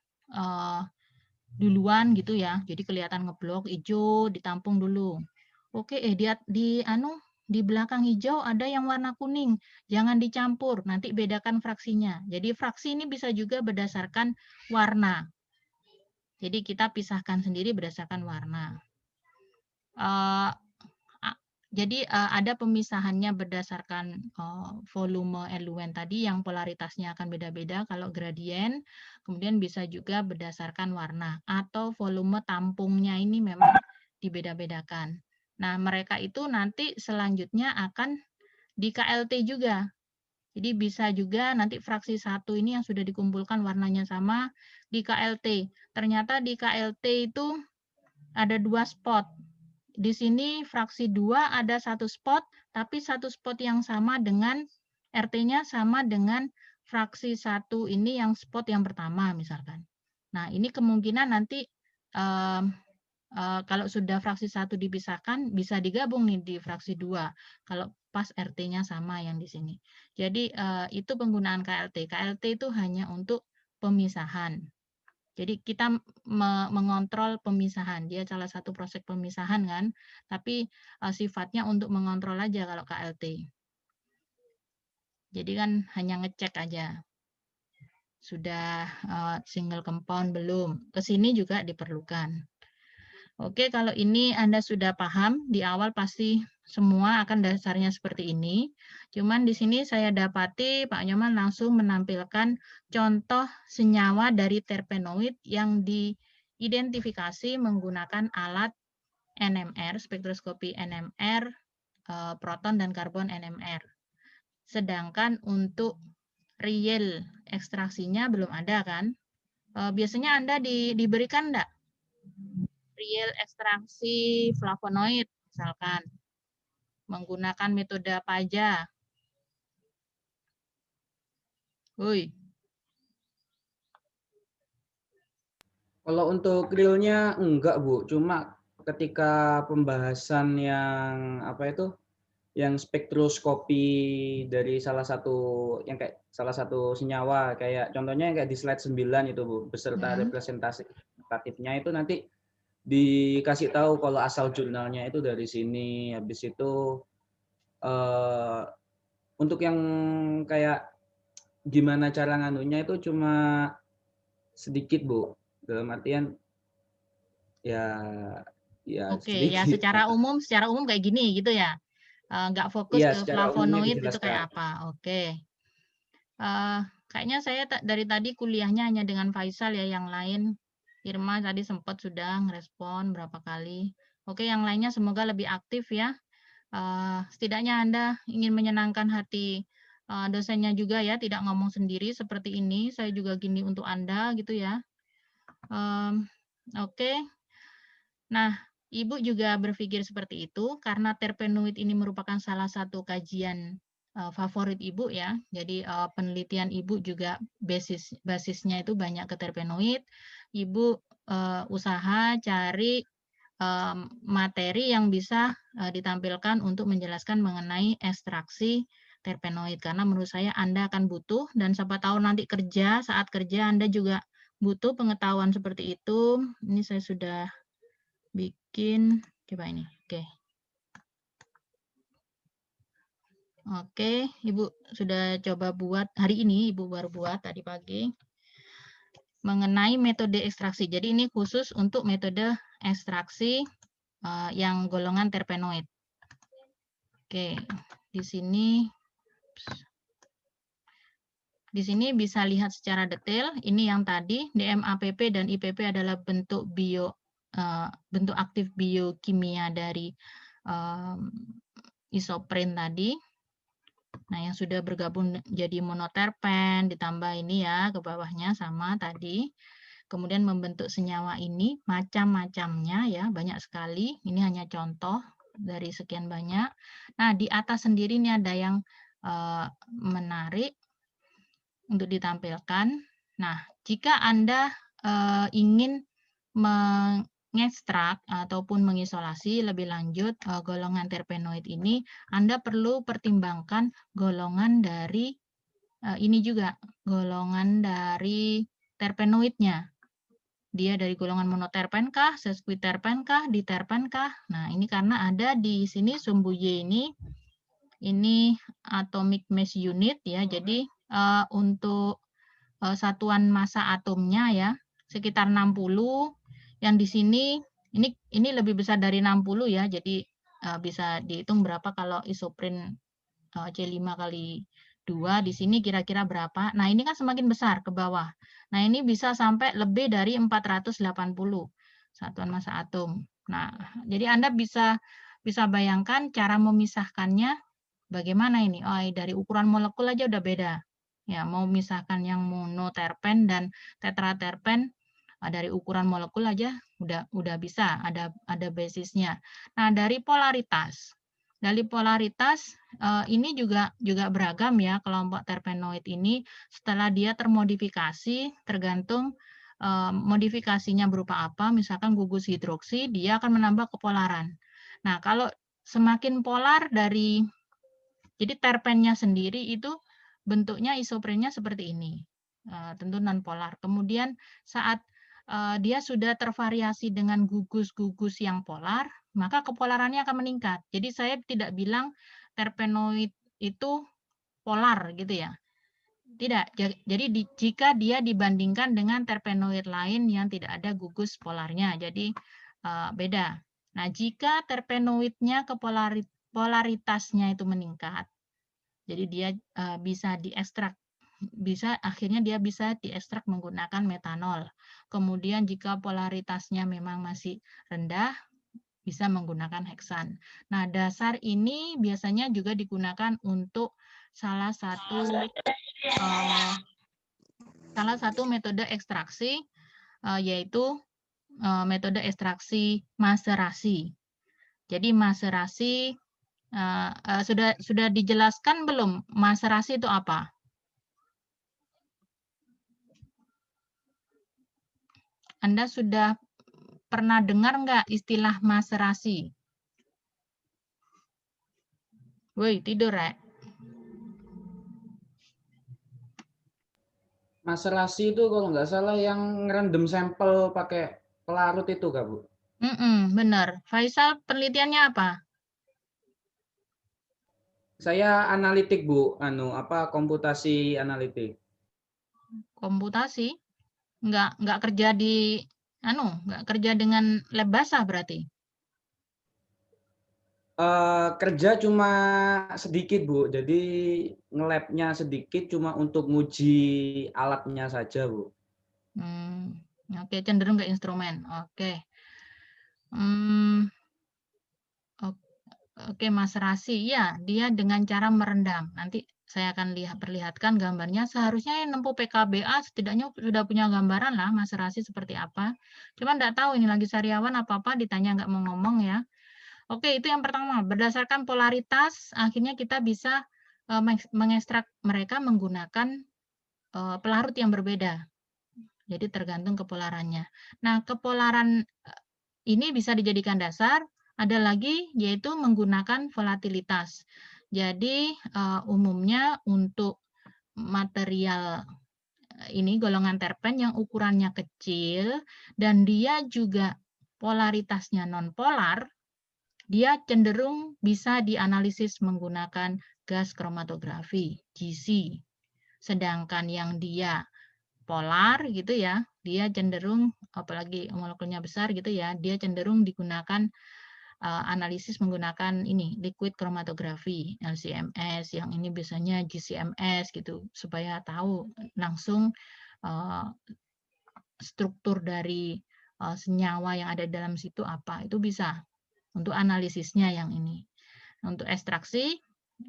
duluan gitu ya. Jadi kelihatan ngeblok hijau ditampung dulu. Oke, di belakang hijau ada yang warna kuning. Jangan dicampur, nanti bedakan fraksinya. Jadi fraksi ini bisa juga berdasarkan warna. Jadi kita pisahkan sendiri berdasarkan warna. Jadi ada pemisahannya berdasarkan volume eluen tadi yang polaritasnya akan beda-beda kalau gradien, kemudian bisa juga berdasarkan warna atau volume tampungnya ini memang dibeda-bedakan. Nah, mereka itu nanti selanjutnya akan di KLT juga. Jadi bisa juga nanti fraksi 1 ini yang sudah dikumpulkan warnanya sama di KLT. Ternyata di KLT itu ada 2 spot. Di sini fraksi 2 ada 1 spot, tapi 1 spot yang sama dengan RT-nya sama dengan fraksi 1 ini yang spot yang pertama misalkan. Nah, ini kemungkinan nanti kalau sudah fraksi 1 dipisahkan, bisa digabung nih di fraksi 2. Kalau pas RT-nya sama yang di sini. Jadi itu penggunaan KLT. KLT itu hanya untuk pemisahan. Jadi kita mengontrol pemisahan. Dia salah satu proses pemisahan kan, tapi sifatnya untuk mengontrol aja kalau KLT. Jadi kan hanya ngecek aja. Sudah single compound belum? Ke sini juga diperlukan. Oke, kalau ini Anda sudah paham, di awal pasti semua akan dasarnya seperti ini. Cuman di sini saya dapati Pak Nyoman langsung menampilkan contoh senyawa dari terpenoid yang diidentifikasi menggunakan alat NMR, spektroskopi NMR, proton dan karbon NMR. Sedangkan untuk real ekstraksinya belum ada kan? Biasanya Anda diberikan enggak? Real ekstraksi flavonoid misalkan menggunakan metode apa aja? Woi. Kalau untuk realnya enggak, Bu. Cuma ketika pembahasan yang apa itu? Yang spektroskopi dari salah satu senyawa kayak contohnya yang kayak di slide 9 itu, Bu, beserta representatifnya itu nanti dikasih tahu kalau asal jurnalnya itu dari sini. Habis itu untuk yang kayak gimana cara nganunya itu cuma sedikit, Bu. Dalam artian ya Oke, sedikit. ya secara umum kayak gini gitu ya. Nggak fokus Iya, ke secara umumnya flavonoid itu dijelaskan. kayak apa. Oke. Kayaknya saya dari tadi kuliahnya hanya dengan Faisal ya, yang lain Irma tadi sempat sudah ngerespon berapa kali. Oke, yang lainnya semoga lebih aktif ya. Setidaknya Anda ingin menyenangkan hati dosennya juga ya, tidak ngomong sendiri seperti ini. Saya juga gini untuk Anda gitu ya. Oke. Nah, Ibu juga berpikir seperti itu karena terpenoid ini merupakan salah satu kajian favorit Ibu ya. Jadi penelitian Ibu juga basisnya itu banyak ke terpenoid. Ibu usaha cari materi yang bisa ditampilkan untuk menjelaskan mengenai ekstraksi terpenoid karena menurut saya Anda akan butuh dan siapa tahu nanti saat kerja Anda juga butuh pengetahuan seperti itu. Ini saya sudah bikin, coba ini, oke. Oke, Ibu sudah coba buat, hari ini Ibu baru buat tadi pagi, mengenai metode ekstraksi. Jadi ini khusus untuk metode ekstraksi yang golongan terpenoid. Oke, di sini bisa lihat secara detail, ini yang tadi, DMAPP dan IPP adalah bentuk bentuk aktif biokimia dari isopren tadi. Nah, yang sudah bergabung jadi monoterpen, ditambah ini ya, ke bawahnya sama tadi. Kemudian membentuk senyawa ini, macam-macamnya ya, banyak sekali. Ini hanya contoh dari sekian banyak. Nah, di atas sendiri ini ada yang menarik untuk ditampilkan. Nah, jika Anda ingin mengekstrak ataupun mengisolasi lebih lanjut golongan terpenoid ini, Anda perlu pertimbangkan golongan dari ini juga, golongan dari terpenoidnya. Dia dari golongan monoterpen kah, sesquiterpen kah, diterpen kah? Nah, ini karena ada di sini sumbu Y ini atomic mass unit ya. Jadi untuk satuan massa atomnya ya sekitar 60. Yang di sini ini lebih besar dari 60 ya. Jadi bisa dihitung berapa kalau isopren C5 kali 2 di sini kira-kira berapa. Nah, ini kan semakin besar ke bawah. Nah, ini bisa sampai lebih dari 480 satuan massa atom. Nah, jadi Anda bisa bayangkan cara memisahkannya bagaimana ini. Oh, dari ukuran molekul aja udah beda. Ya, mau memisahkan yang monoterpen dan tetraterpen dari ukuran molekul aja udah bisa, ada basisnya. Nah, dari polaritas. Dari polaritas ini juga beragam ya kelompok terpenoid ini setelah dia termodifikasi tergantung modifikasinya berupa apa, misalkan gugus hidroksi, dia akan menambah kepolaran. Nah, kalau semakin polar dari, jadi terpennya sendiri itu bentuknya isoprennya seperti ini, tentu non-polar. Kemudian saat dia sudah tervariasi dengan gugus-gugus yang polar, maka kepolarannya akan meningkat. Jadi saya tidak bilang terpenoid itu polar gitu ya. Tidak. Jadi jika dia dibandingkan dengan terpenoid lain yang tidak ada gugus polarnya, jadi beda. Nah, jika terpenoidnya polaritasnya itu meningkat, jadi dia bisa diekstrak, akhirnya dia bisa diekstrak menggunakan metanol. Kemudian jika polaritasnya memang masih rendah, bisa menggunakan heksan. Nah, dasar ini biasanya juga digunakan untuk salah satu metode ekstraksi, yaitu metode ekstraksi maserasi. Jadi maserasi sudah dijelaskan belum? Maserasi itu apa? Anda sudah pernah dengar nggak istilah maserasi? Woi, tidur, Rek. Maserasi itu kalau nggak salah yang ngerendam sampel pakai pelarut itu, Kak, Bu? Benar. Faisal, penelitiannya apa? Saya analitik, Bu. Komputasi analitik. Komputasi? Nggak kerja di, nggak kerja dengan lab basah berarti? Kerja cuma sedikit, Bu. Jadi nge-lab-nya sedikit cuma untuk nguji alatnya saja, Bu. Oke, cenderung ke instrumen. Oke. Oke, maserasi. Ya, dia dengan cara merendam. Nanti saya akan perlihatkan gambarnya. Seharusnya yang nempuh PKBA setidaknya sudah punya gambaran lah maserasi seperti apa. Cuma enggak tahu ini lagi sariawan apa-apa ditanya nggak mau ngomong ya. Oke, itu yang pertama. Berdasarkan polaritas, akhirnya kita bisa mengekstrak mereka menggunakan pelarut yang berbeda. Jadi tergantung kepolarannya. Nah, kepolaran ini bisa dijadikan dasar. Ada lagi yaitu menggunakan volatilitas. Jadi umumnya untuk material ini golongan terpen yang ukurannya kecil dan dia juga polaritasnya non-polar, dia cenderung bisa dianalisis menggunakan gas kromatografi, GC. Sedangkan yang dia polar gitu ya, dia cenderung, apalagi molekulnya besar gitu ya, dia cenderung digunakan analisis menggunakan ini liquid kromatografi, LCMS, yang ini biasanya GCMS gitu, supaya tahu langsung struktur dari senyawa yang ada dalam situ apa. Itu bisa untuk analisisnya yang ini. Untuk ekstraksi,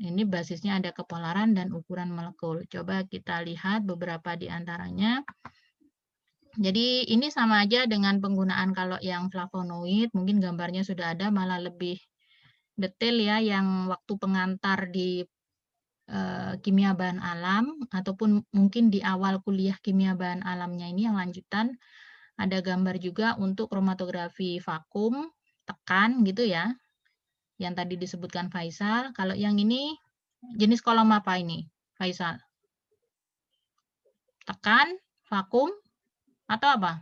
ini basisnya ada kepolaran dan ukuran molekul. Coba kita lihat beberapa di antaranya. Jadi ini sama aja dengan penggunaan kalau yang flavonoid, mungkin gambarnya sudah ada, malah lebih detail ya, yang waktu pengantar di kimia bahan alam, ataupun mungkin di awal kuliah kimia bahan alamnya ini yang lanjutan, ada gambar juga untuk kromatografi vakum, tekan gitu ya, yang tadi disebutkan Faisal. Kalau yang ini, jenis kolom apa ini, Faisal? Tekan, vakum, atau apa?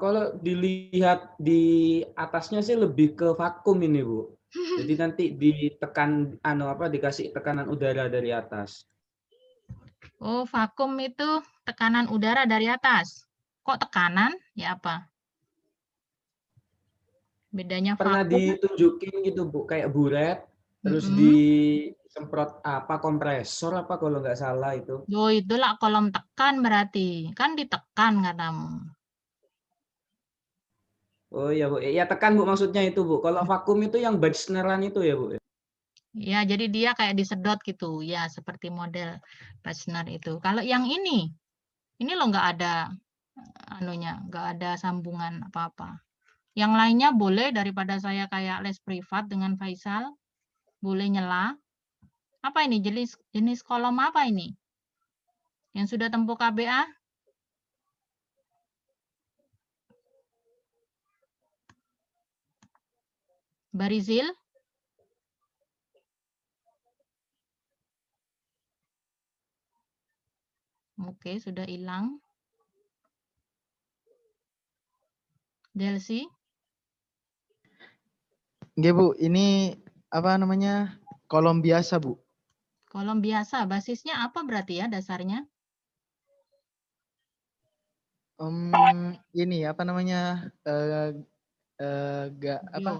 Kalau dilihat di atasnya sih lebih ke vakum ini, Bu. Jadi nanti ditekan dikasih tekanan udara dari atas. Oh, vakum itu tekanan udara dari atas. Kok tekanan? Ya apa? Bedanya Pernah vakum. ditunjukin gitu, Bu, kayak buret, terus disemprot kompresor apa kalau nggak salah itu. Oh, itulah kolom tekan berarti. Kan ditekan katamu. Oh iya, Bu. Ya tekan, Bu, maksudnya itu, Bu. Kalau vakum itu yang Bachneran itu ya, Bu. Ya, jadi dia kayak disedot gitu. Ya, seperti model Bachner itu. Kalau yang ini loh nggak ada nggak ada sambungan apa-apa. Yang lainnya boleh, daripada saya kayak les privat dengan Faisal, boleh nyela. Apa ini? Jenis kolom apa ini? Yang sudah tempuh KBA? Barizil? Oke, sudah hilang. Delsi? Nggih, Bu. Ini apa namanya? Kolom biasa, Bu. Kolom biasa, basisnya apa berarti ya dasarnya? Ini apa namanya? Yo, apa?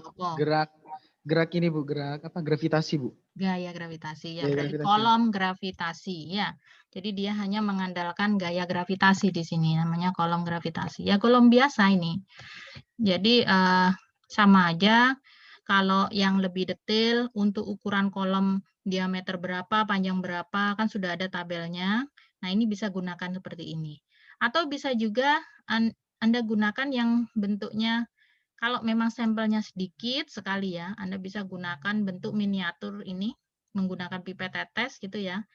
Gerak ini, Bu, gerak apa? Gravitasi, Bu. Gaya gravitasi ya, Gaya berarti gravitasi. kolom gravitasi ya. Jadi dia hanya mengandalkan gaya gravitasi di sini, namanya kolom gravitasi. Ya kolom biasa ini. Jadi sama aja. Kalau yang lebih detail untuk ukuran kolom diameter berapa, panjang berapa, kan sudah ada tabelnya. Nah ini bisa gunakan seperti ini. Atau bisa juga Anda gunakan yang bentuknya, kalau memang sampelnya sedikit sekali ya, Anda bisa gunakan bentuk miniatur ini, menggunakan pipet tetes gitu ya.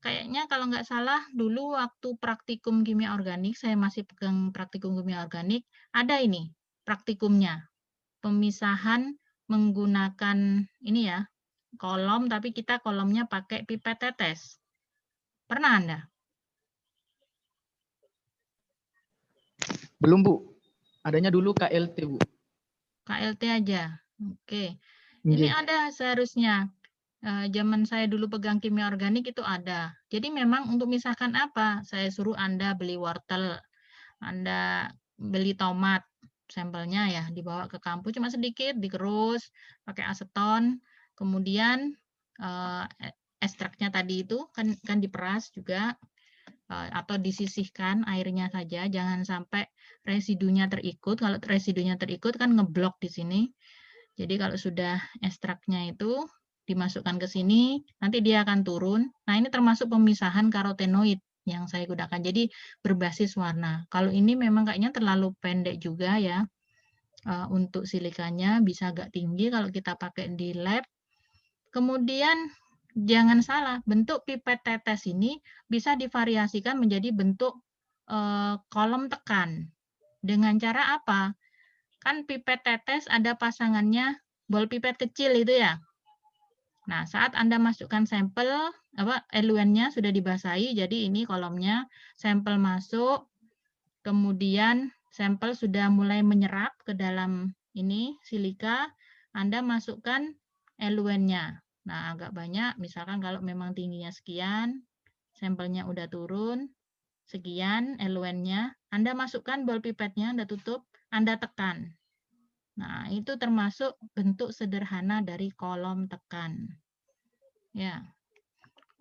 Kayaknya kalau nggak salah dulu waktu praktikum kimia organik, saya masih pegang praktikum kimia organik, ada ini praktikumnya. Pemisahan menggunakan ini ya, kolom, tapi kita kolomnya pakai pipet tetes. Pernah Anda? Belum, Bu. Adanya dulu KLT, Bu. KLT aja. Oke. Ini Nggih. ada seharusnya. Zaman saya dulu pegang kimia organik itu ada. Jadi memang untuk misahkan apa? Saya suruh Anda beli wortel, Anda beli tomat, sampelnya ya dibawa ke kampus cuma sedikit, dikerus pakai aseton, kemudian ekstraknya tadi itu kan diperas juga atau disisihkan airnya saja, jangan sampai residunya terikut. Kalau residunya terikut kan ngeblok di sini. Jadi kalau sudah ekstraknya itu dimasukkan ke sini, nanti dia akan turun. Nah ini termasuk pemisahan karotenoid yang saya gunakan. Jadi berbasis warna. Kalau ini memang kayaknya terlalu pendek juga ya. Untuk silikanya bisa agak tinggi kalau kita pakai di lab. Kemudian jangan salah, bentuk pipet tetes ini bisa divariasikan menjadi bentuk kolom tekan. Dengan cara apa? Kan pipet tetes ada pasangannya bol pipet kecil itu ya. Nah, saat Anda masukkan sampel, eluennya sudah dibasahi, jadi ini kolomnya, sampel masuk, kemudian sampel sudah mulai menyerap ke dalam ini silika, Anda masukkan eluennya. Nah, agak banyak, misalkan kalau memang tingginya sekian, sampelnya udah turun, sekian eluennya, Anda masukkan bol pipetnya, Anda tutup, Anda tekan. Nah, itu termasuk bentuk sederhana dari kolom tekan. Ya.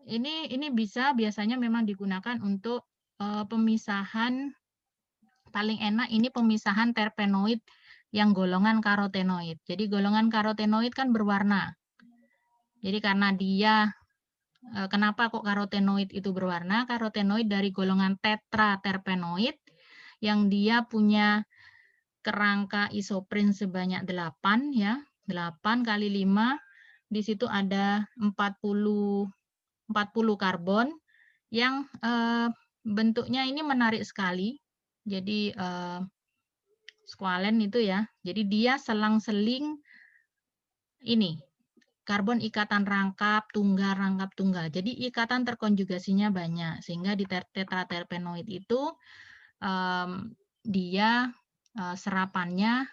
Ini bisa biasanya memang digunakan untuk pemisahan, paling enak ini pemisahan terpenoid yang golongan karotenoid. Jadi golongan karotenoid kan berwarna. Jadi karena dia kenapa kok karotenoid itu berwarna? Karotenoid dari golongan tetraterpenoid yang dia punya kerangka isoprin sebanyak 8 ya. 8 kali 5 di situ ada 40 karbon yang bentuknya ini menarik sekali. Jadi squalen itu ya. Jadi dia selang-seling ini karbon ikatan rangkap tunggal. Jadi ikatan terkonjugasinya banyak sehingga di tetraterpenoid itu dia serapannya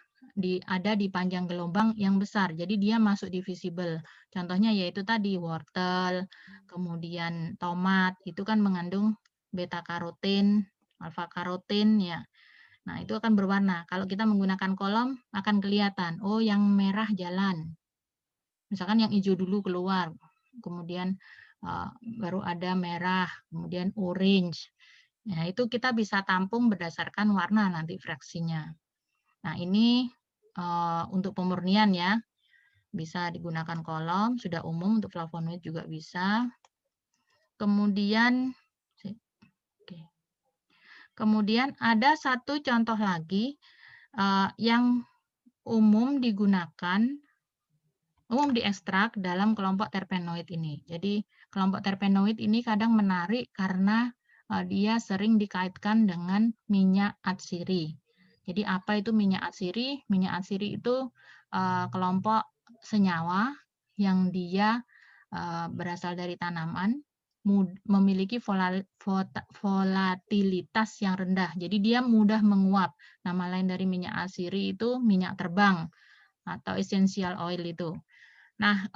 ada di panjang gelombang yang besar. Jadi dia masuk divisible. Contohnya yaitu tadi wortel, kemudian tomat, itu kan mengandung beta karotin, alfa karotin ya. Nah, itu akan berwarna. Kalau kita menggunakan kolom akan kelihatan, oh yang merah jalan. Misalkan yang hijau dulu keluar, kemudian baru ada merah, kemudian orange. Nah, itu kita bisa tampung berdasarkan warna nanti fraksinya. Nah, ini untuk pemurnian ya. Bisa digunakan kolom, sudah umum untuk flavonoid juga bisa. Kemudian ada satu contoh lagi yang umum digunakan, umum diekstrak dalam kelompok terpenoid ini. Jadi kelompok terpenoid ini kadang menarik karena dia sering dikaitkan dengan minyak atsiri. Jadi apa itu minyak atsiri? Minyak atsiri itu kelompok senyawa yang dia berasal dari tanaman, memiliki volatilitas yang rendah. Jadi dia mudah menguap. Nama lain dari minyak atsiri itu minyak terbang atau essential oil itu. Nah,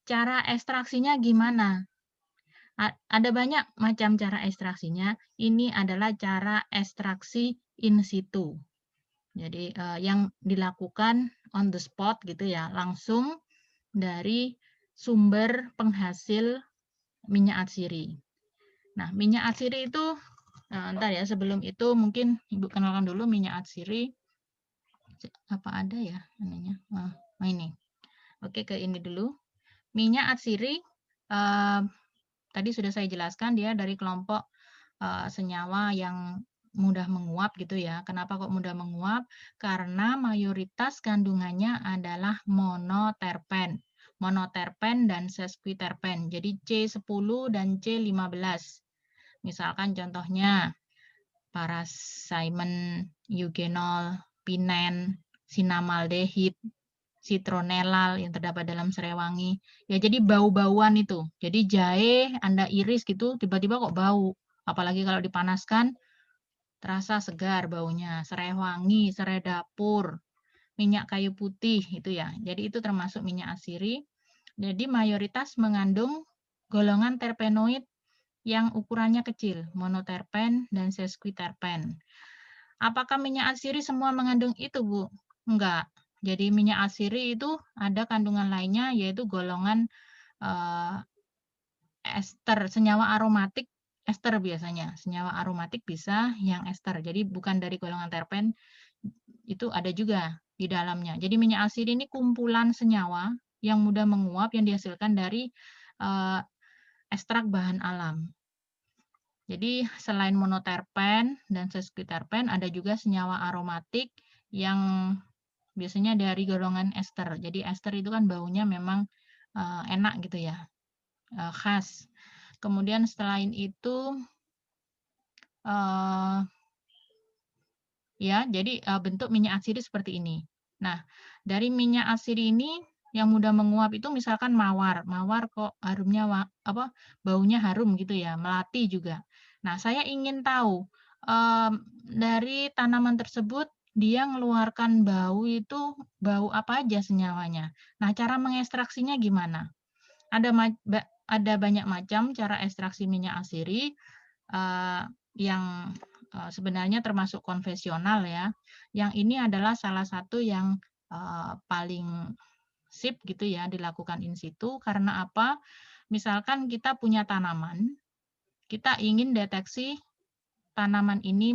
cara ekstraksinya gimana? Ada banyak macam cara ekstraksinya. Ini adalah cara ekstraksi in situ. Jadi yang dilakukan on the spot gitu ya, langsung dari sumber penghasil minyak atsiri. Nah, minyak atsiri itu, ntar ya, sebelum itu mungkin Ibu kenalkan dulu minyak atsiri. Apa ada ya namanya? Ini. Oke, ke ini dulu. Minyak atsiri, tadi sudah saya jelaskan dia dari kelompok senyawa yang mudah menguap gitu ya. Kenapa kok mudah menguap? Karena mayoritas kandungannya adalah monoterpen. Monoterpen dan sesquiterpen. Jadi C10 dan C15. Misalkan contohnya parasimon, eugenol, pinen, sinamaldehid, citronellal yang terdapat dalam serai wangi. Ya jadi bau-bauan itu. Jadi jahe Anda iris gitu tiba-tiba kok bau. Apalagi kalau dipanaskan terasa segar baunya. Serai wangi, serai dapur, minyak kayu putih itu ya. Jadi itu termasuk minyak atsiri. Jadi mayoritas mengandung golongan terpenoid yang ukurannya kecil, monoterpen dan sesquiterpen. Apakah minyak atsiri semua mengandung itu, Bu? Enggak. Jadi minyak atsiri itu ada kandungan lainnya yaitu golongan ester, senyawa aromatik ester biasanya. Senyawa aromatik bisa yang ester. Jadi bukan dari golongan terpen, itu ada juga di dalamnya. Jadi minyak atsiri ini kumpulan senyawa yang mudah menguap yang dihasilkan dari ekstrak bahan alam. Jadi selain monoterpen dan sesquiterpen ada juga senyawa aromatik yang biasanya dari golongan ester. Jadi ester itu kan baunya memang enak gitu ya, khas. Kemudian selain itu ya, jadi bentuk minyak atsiri seperti ini. Nah, dari minyak atsiri ini yang mudah menguap itu misalkan mawar. Mawar kok harumnya baunya harum gitu ya, melati juga. Nah, saya ingin tahu dari tanaman tersebut dia mengeluarkan bau itu bau apa aja senyawanya. Nah, cara mengekstraksinya gimana? Ada banyak macam cara ekstraksi minyak atsiri yang sebenarnya termasuk konvensional ya. Yang ini adalah salah satu yang paling sip gitu ya dilakukan in situ. Karena apa? Misalkan kita punya tanaman, kita ingin deteksi tanaman ini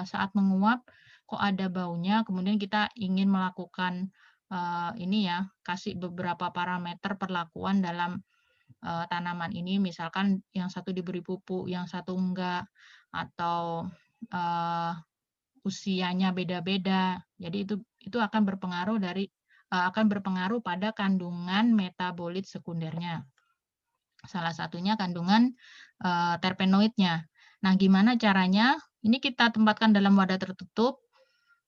saat menguap kok ada baunya, kemudian kita ingin melakukan ini ya, kasih beberapa parameter perlakuan dalam tanaman ini, misalkan yang satu diberi pupuk, yang satu enggak, atau usianya beda-beda. Jadi itu akan berpengaruh pada kandungan metabolit sekundernya. Salah satunya kandungan terpenoidnya. Nah, gimana caranya? Ini kita tempatkan dalam wadah tertutup.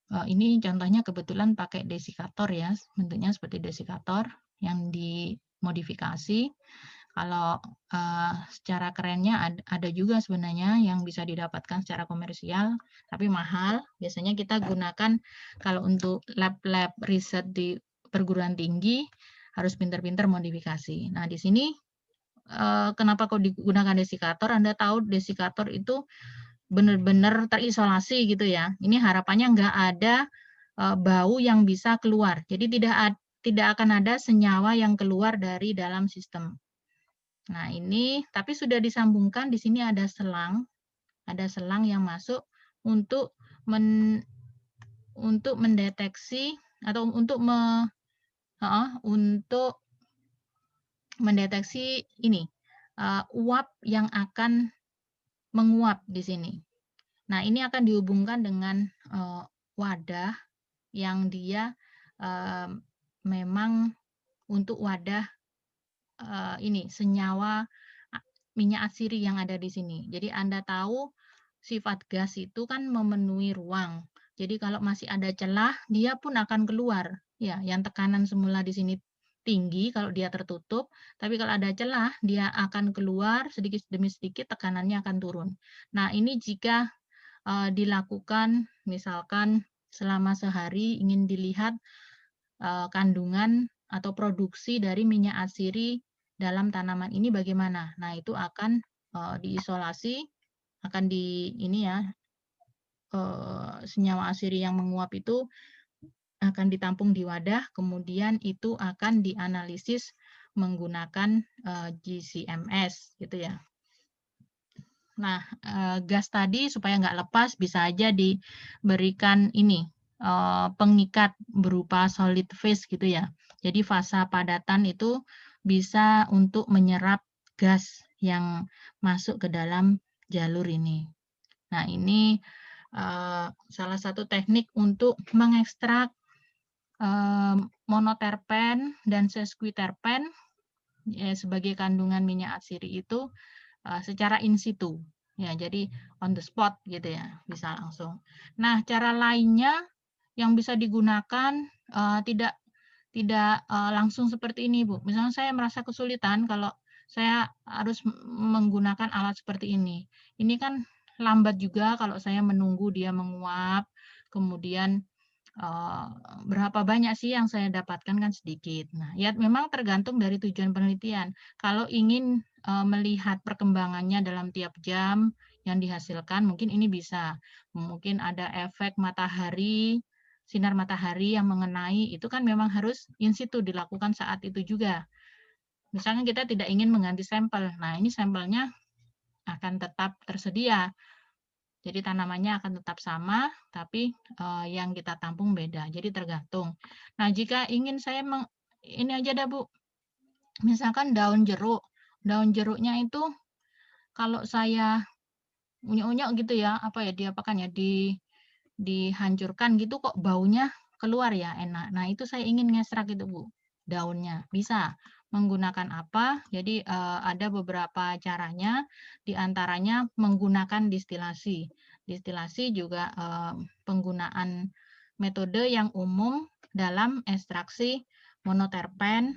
Ini contohnya kebetulan pakai desikator ya, bentuknya seperti desikator yang dimodifikasi. Kalau secara kerennya ada juga sebenarnya yang bisa didapatkan secara komersial, tapi mahal. Biasanya kita gunakan kalau untuk lab-lab riset di perguruan tinggi harus pintar-pintar modifikasi. Nah, di sini kenapa kok digunakan desikator? Anda tahu desikator itu benar-benar terisolasi gitu ya. Ini harapannya nggak ada bau yang bisa keluar. Jadi tidak akan ada senyawa yang keluar dari dalam sistem. Nah, ini tapi sudah disambungkan, di sini ada selang yang masuk untuk mendeteksi atau untuk mendeteksi ini uap yang akan menguap di sini. Nah, ini akan dihubungkan dengan wadah yang dia memang untuk wadah ini senyawa minyak atsiri yang ada di sini. Jadi Anda tahu sifat gas itu kan memenuhi ruang. Jadi kalau masih ada celah, dia pun akan keluar. Ya, yang tekanan semula di sini tinggi kalau dia tertutup, tapi kalau ada celah, dia akan keluar sedikit demi sedikit, tekanannya akan turun. Nah, ini jika dilakukan misalkan selama sehari ingin dilihat kandungan atau produksi dari minyak atsiri dalam tanaman ini bagaimana. Nah, itu akan diisolasi, akan senyawa atsiri yang menguap itu akan ditampung di wadah, kemudian itu akan dianalisis menggunakan GCMS gitu ya. Nah, gas tadi supaya nggak lepas bisa aja diberikan ini pengikat berupa solid phase gitu ya. Jadi fasa padatan itu bisa untuk menyerap gas yang masuk ke dalam jalur ini. Nah, ini salah satu teknik untuk mengekstrak monoterpen dan sesquiterpen sebagai kandungan minyak atsiri itu secara in situ. Ya, jadi on the spot gitu ya, bisa langsung. Nah, cara lainnya yang bisa digunakan tidak langsung seperti ini, Bu. Misalnya saya merasa kesulitan kalau saya harus menggunakan alat seperti ini. Ini kan lambat juga kalau saya menunggu dia menguap, kemudian berapa banyak sih yang saya dapatkan kan sedikit. Nah, ya memang tergantung dari tujuan penelitian. Kalau ingin melihat perkembangannya dalam tiap jam yang dihasilkan, mungkin ini bisa. Mungkin ada efek matahari, sinar matahari yang mengenai, itu kan memang harus in situ dilakukan saat itu juga. Misalnya kita tidak ingin mengganti sampel. Nah, ini sampelnya akan tetap tersedia. Jadi tanamannya akan tetap sama, tapi yang kita tampung beda. Jadi tergantung. Nah, jika ingin saya ini aja dah, Bu. Misalkan daun jeruk. Daun jeruknya itu kalau saya unyek-unyek gitu ya, apa ya diapakan ya, dihancurkan gitu kok baunya keluar ya, enak. Nah, itu saya ingin ngekstrak itu, Bu. Daunnya. Bisa menggunakan apa? Jadi ada beberapa caranya, diantaranya menggunakan distilasi. Distilasi juga penggunaan metode yang umum dalam ekstraksi monoterpen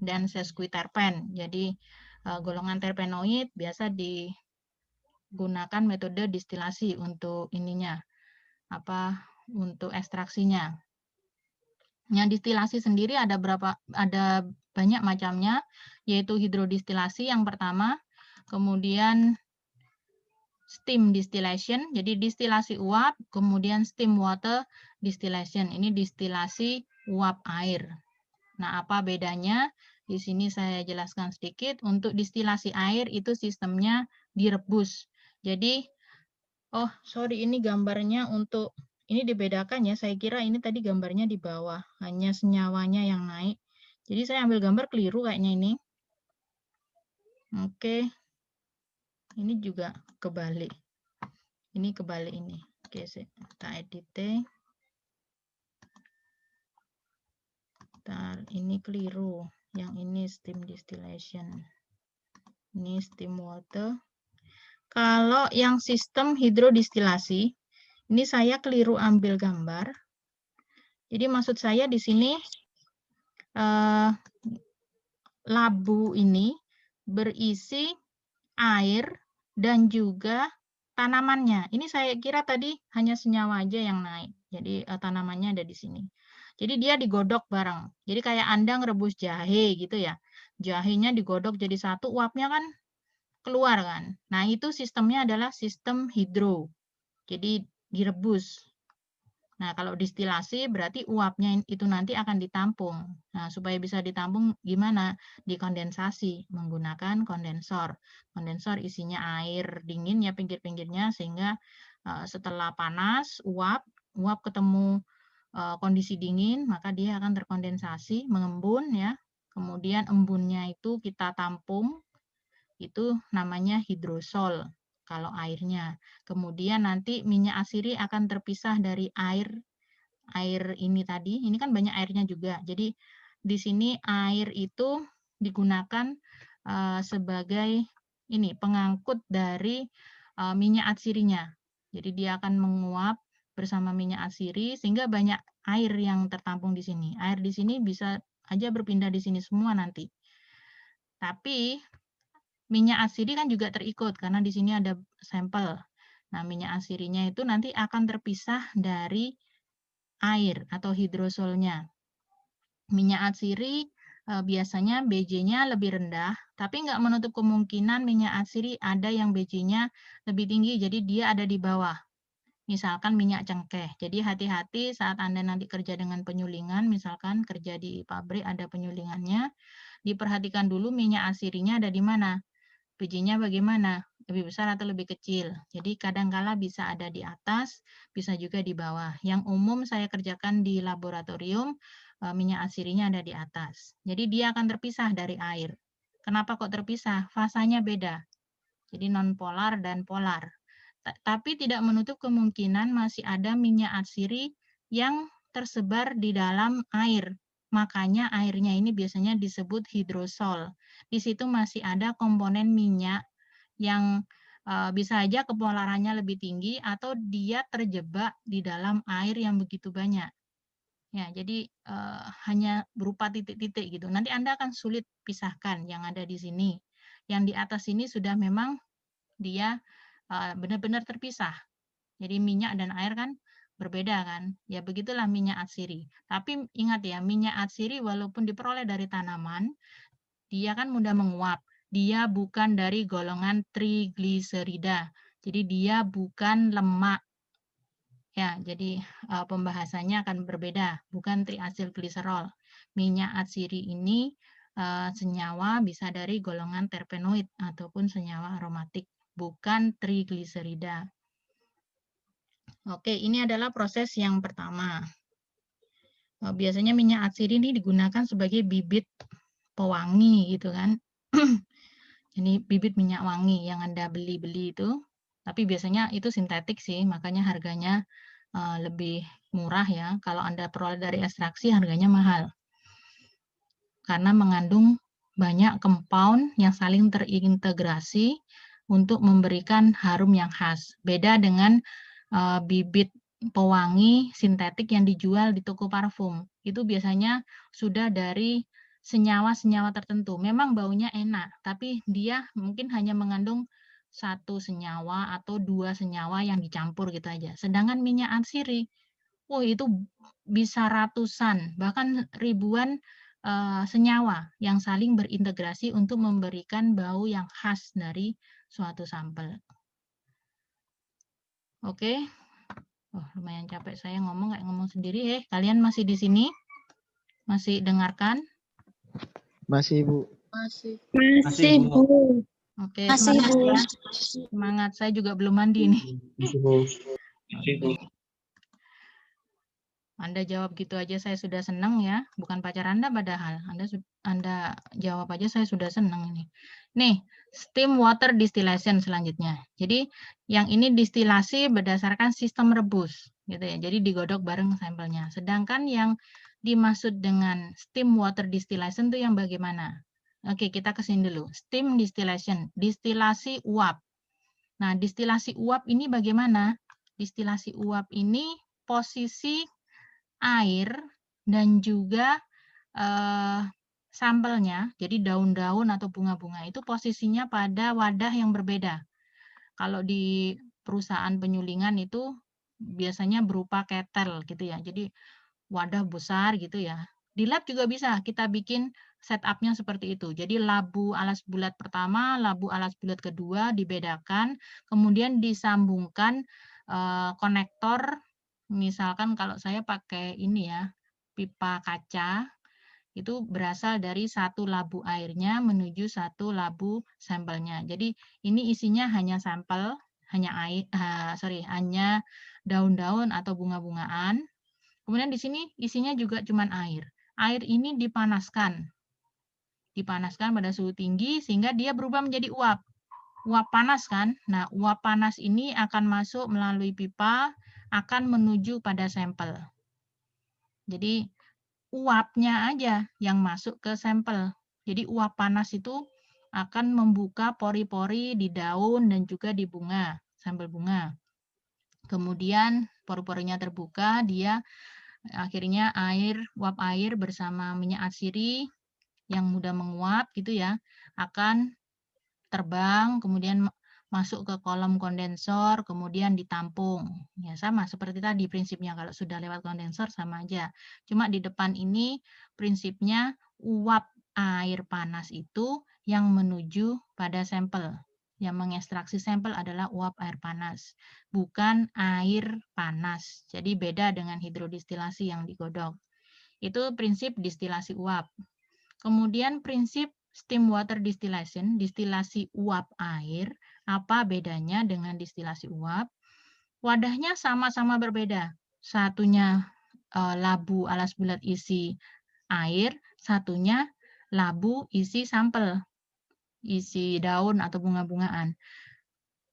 dan sesquiterpen. Jadi golongan terpenoid biasa digunakan metode distilasi untuk ininya, untuk ekstraksinya. Yang distilasi sendiri ada banyak macamnya, yaitu hidrodistilasi yang pertama, kemudian steam distillation, jadi distilasi uap, kemudian steam water distillation, ini distilasi uap air. Nah, apa bedanya? Di sini saya jelaskan sedikit. Untuk distilasi air itu sistemnya direbus. Jadi, ini gambarnya untuk ini dibedakan ya, saya kira ini tadi gambarnya di bawah, hanya senyawanya yang naik. Jadi saya ambil gambar keliru kayaknya ini. Oke. Ini juga kebalik. Ini kebalik ini. Oke, kita edit. Ini keliru. Yang ini steam distillation. Ini steam water. Kalau yang sistem hidrodistilasi, ini saya keliru ambil gambar. Jadi maksud saya di sini labu ini berisi air dan juga tanamannya. Ini saya kira tadi hanya senyawa aja yang naik. Jadi tanamannya ada di sini. Jadi dia digodok bareng. Jadi kayak Anda ngerebus jahe gitu ya. Jahenya digodok jadi satu, uapnya kan keluar kan. Nah, itu sistemnya adalah sistem hidro. Jadi direbus. Nah, kalau distilasi berarti uapnya itu nanti akan ditampung. Nah, supaya bisa ditampung gimana? Dikondensasi menggunakan kondensor. Kondensor isinya air dingin ya pinggir-pinggirnya, sehingga setelah panas uap ketemu kondisi dingin, maka dia akan terkondensasi, mengembun ya. Kemudian embunnya itu kita tampung. Itu namanya hidrosol kalau airnya. Kemudian nanti minyak atsiri akan terpisah dari air ini tadi. Ini kan banyak airnya juga. Jadi di sini air itu digunakan sebagai ini pengangkut dari minyak atsirinya. Jadi dia akan menguap bersama minyak atsiri sehingga banyak air yang tertampung di sini. Air di sini bisa aja berpindah di sini semua nanti. Tapi minyak atsiri kan juga terikut karena di sini ada sampel. Nah, minyak atsirinya itu nanti akan terpisah dari air atau hidrosolnya. Minyak atsiri biasanya BJ-nya lebih rendah, tapi nggak menutup kemungkinan minyak atsiri ada yang BJ-nya lebih tinggi, jadi dia ada di bawah. Misalkan minyak cengkeh. Jadi hati-hati saat Anda nanti kerja dengan penyulingan, misalkan kerja di pabrik ada penyulingannya, diperhatikan dulu minyak atsirinya ada di mana. BJ-nya bagaimana? Lebih besar atau lebih kecil? Jadi kadangkala bisa ada di atas, bisa juga di bawah. Yang umum saya kerjakan di laboratorium, minyak atsirinya ada di atas. Jadi dia akan terpisah dari air. Kenapa kok terpisah? Fasanya beda. Jadi non-polar dan polar. Tapi tidak menutup kemungkinan masih ada minyak atsiri yang tersebar di dalam air. Makanya airnya ini biasanya disebut hidrosol. Di situ masih ada komponen minyak yang bisa aja kepolarannya lebih tinggi atau dia terjebak di dalam air yang begitu banyak. Ya, jadi hanya berupa titik-titik gitu. Nanti Anda akan sulit pisahkan yang ada di sini. Yang di atas ini sudah memang dia benar-benar terpisah. Jadi minyak dan air kan berbeda kan. Ya begitulah minyak atsiri. Tapi ingat ya, minyak atsiri walaupun diperoleh dari tanaman, dia kan mudah menguap. Dia bukan dari golongan trigliserida. Jadi dia bukan lemak. Ya, jadi pembahasannya akan berbeda, bukan triasilgliserol. Minyak atsiri ini senyawa bisa dari golongan terpenoid ataupun senyawa aromatik, bukan trigliserida. Oke, ini adalah proses yang pertama. Biasanya minyak atsiri ini digunakan sebagai bibit pewangi gitu kan. Ini bibit minyak wangi yang Anda beli-beli itu. Tapi biasanya itu sintetik sih, makanya harganya lebih murah ya. Kalau Anda peroleh dari ekstraksi harganya mahal. Karena mengandung banyak compound yang saling terintegrasi untuk memberikan harum yang khas. Beda dengan bibit pewangi sintetik yang dijual di toko parfum. Itu biasanya sudah dari senyawa-senyawa tertentu. Memang baunya enak, tapi dia mungkin hanya mengandung satu senyawa atau dua senyawa yang dicampur gitu aja. Sedangkan minyak atsiri, itu bisa ratusan, bahkan ribuan senyawa yang saling berintegrasi untuk memberikan bau yang khas dari suatu sampel. Oke. Oh, lumayan capek saya ngomong, kayak ngomong sendiri. Kalian masih di sini? Masih dengarkan? Masih, Bu. Masih, Bu. Oke, Masih, semangat Bu. ya. Semangat, saya juga belum mandi nih. Anda jawab gitu aja saya sudah senang ya. Bukan pacar Anda padahal. Anda jawab aja saya sudah senang ini. Nih, steam water distillation selanjutnya. Jadi yang ini distilasi berdasarkan sistem rebus gitu ya. Jadi digodok bareng sampelnya. Sedangkan yang dimaksud dengan steam water distillation itu yang bagaimana? Oke, kita ke sini dulu. Steam distillation, distilasi uap. Nah, distilasi uap ini bagaimana? Distilasi uap ini posisi air dan juga sampelnya, jadi daun-daun atau bunga-bunga itu posisinya pada wadah yang berbeda. Kalau di perusahaan penyulingan itu biasanya berupa ketel gitu ya, jadi wadah besar gitu ya. Di lab juga bisa kita bikin setupnya seperti itu. Jadi labu alas bulat pertama, labu alas bulat kedua dibedakan, kemudian disambungkan konektor. Misalkan kalau saya pakai ini ya, pipa kaca, itu berasal dari satu labu airnya menuju satu labu sampelnya. Jadi ini isinya hanya sampel, hanya air, hanya daun-daun atau bunga-bungaan. Kemudian di sini isinya juga cuman air. Air ini dipanaskan pada suhu tinggi sehingga dia berubah menjadi uap. Uap panas kan? Nah, uap panas ini akan masuk melalui pipa, akan menuju pada sampel. Jadi uapnya aja yang masuk ke sampel. Jadi uap panas itu akan membuka pori-pori di daun dan juga di bunga, sampel bunga. Kemudian pori-porinya terbuka, dia akhirnya uap air bersama minyak atsiri yang mudah menguap gitu ya, akan terbang, kemudian masuk ke kolom kondensor, kemudian ditampung. Ya sama seperti tadi prinsipnya, kalau sudah lewat kondensor sama aja. Cuma di depan ini prinsipnya uap air panas itu yang menuju pada sampel. Yang mengekstraksi sampel adalah uap air panas, bukan air panas. Jadi beda dengan hidrodistilasi yang digodok. Itu prinsip distilasi uap. Kemudian prinsip steam water distillation, distilasi uap air, apa bedanya dengan distilasi uap? Wadahnya sama-sama berbeda. Satunya labu alas bulat isi air, satunya labu isi sampel, isi daun atau bunga-bungaan.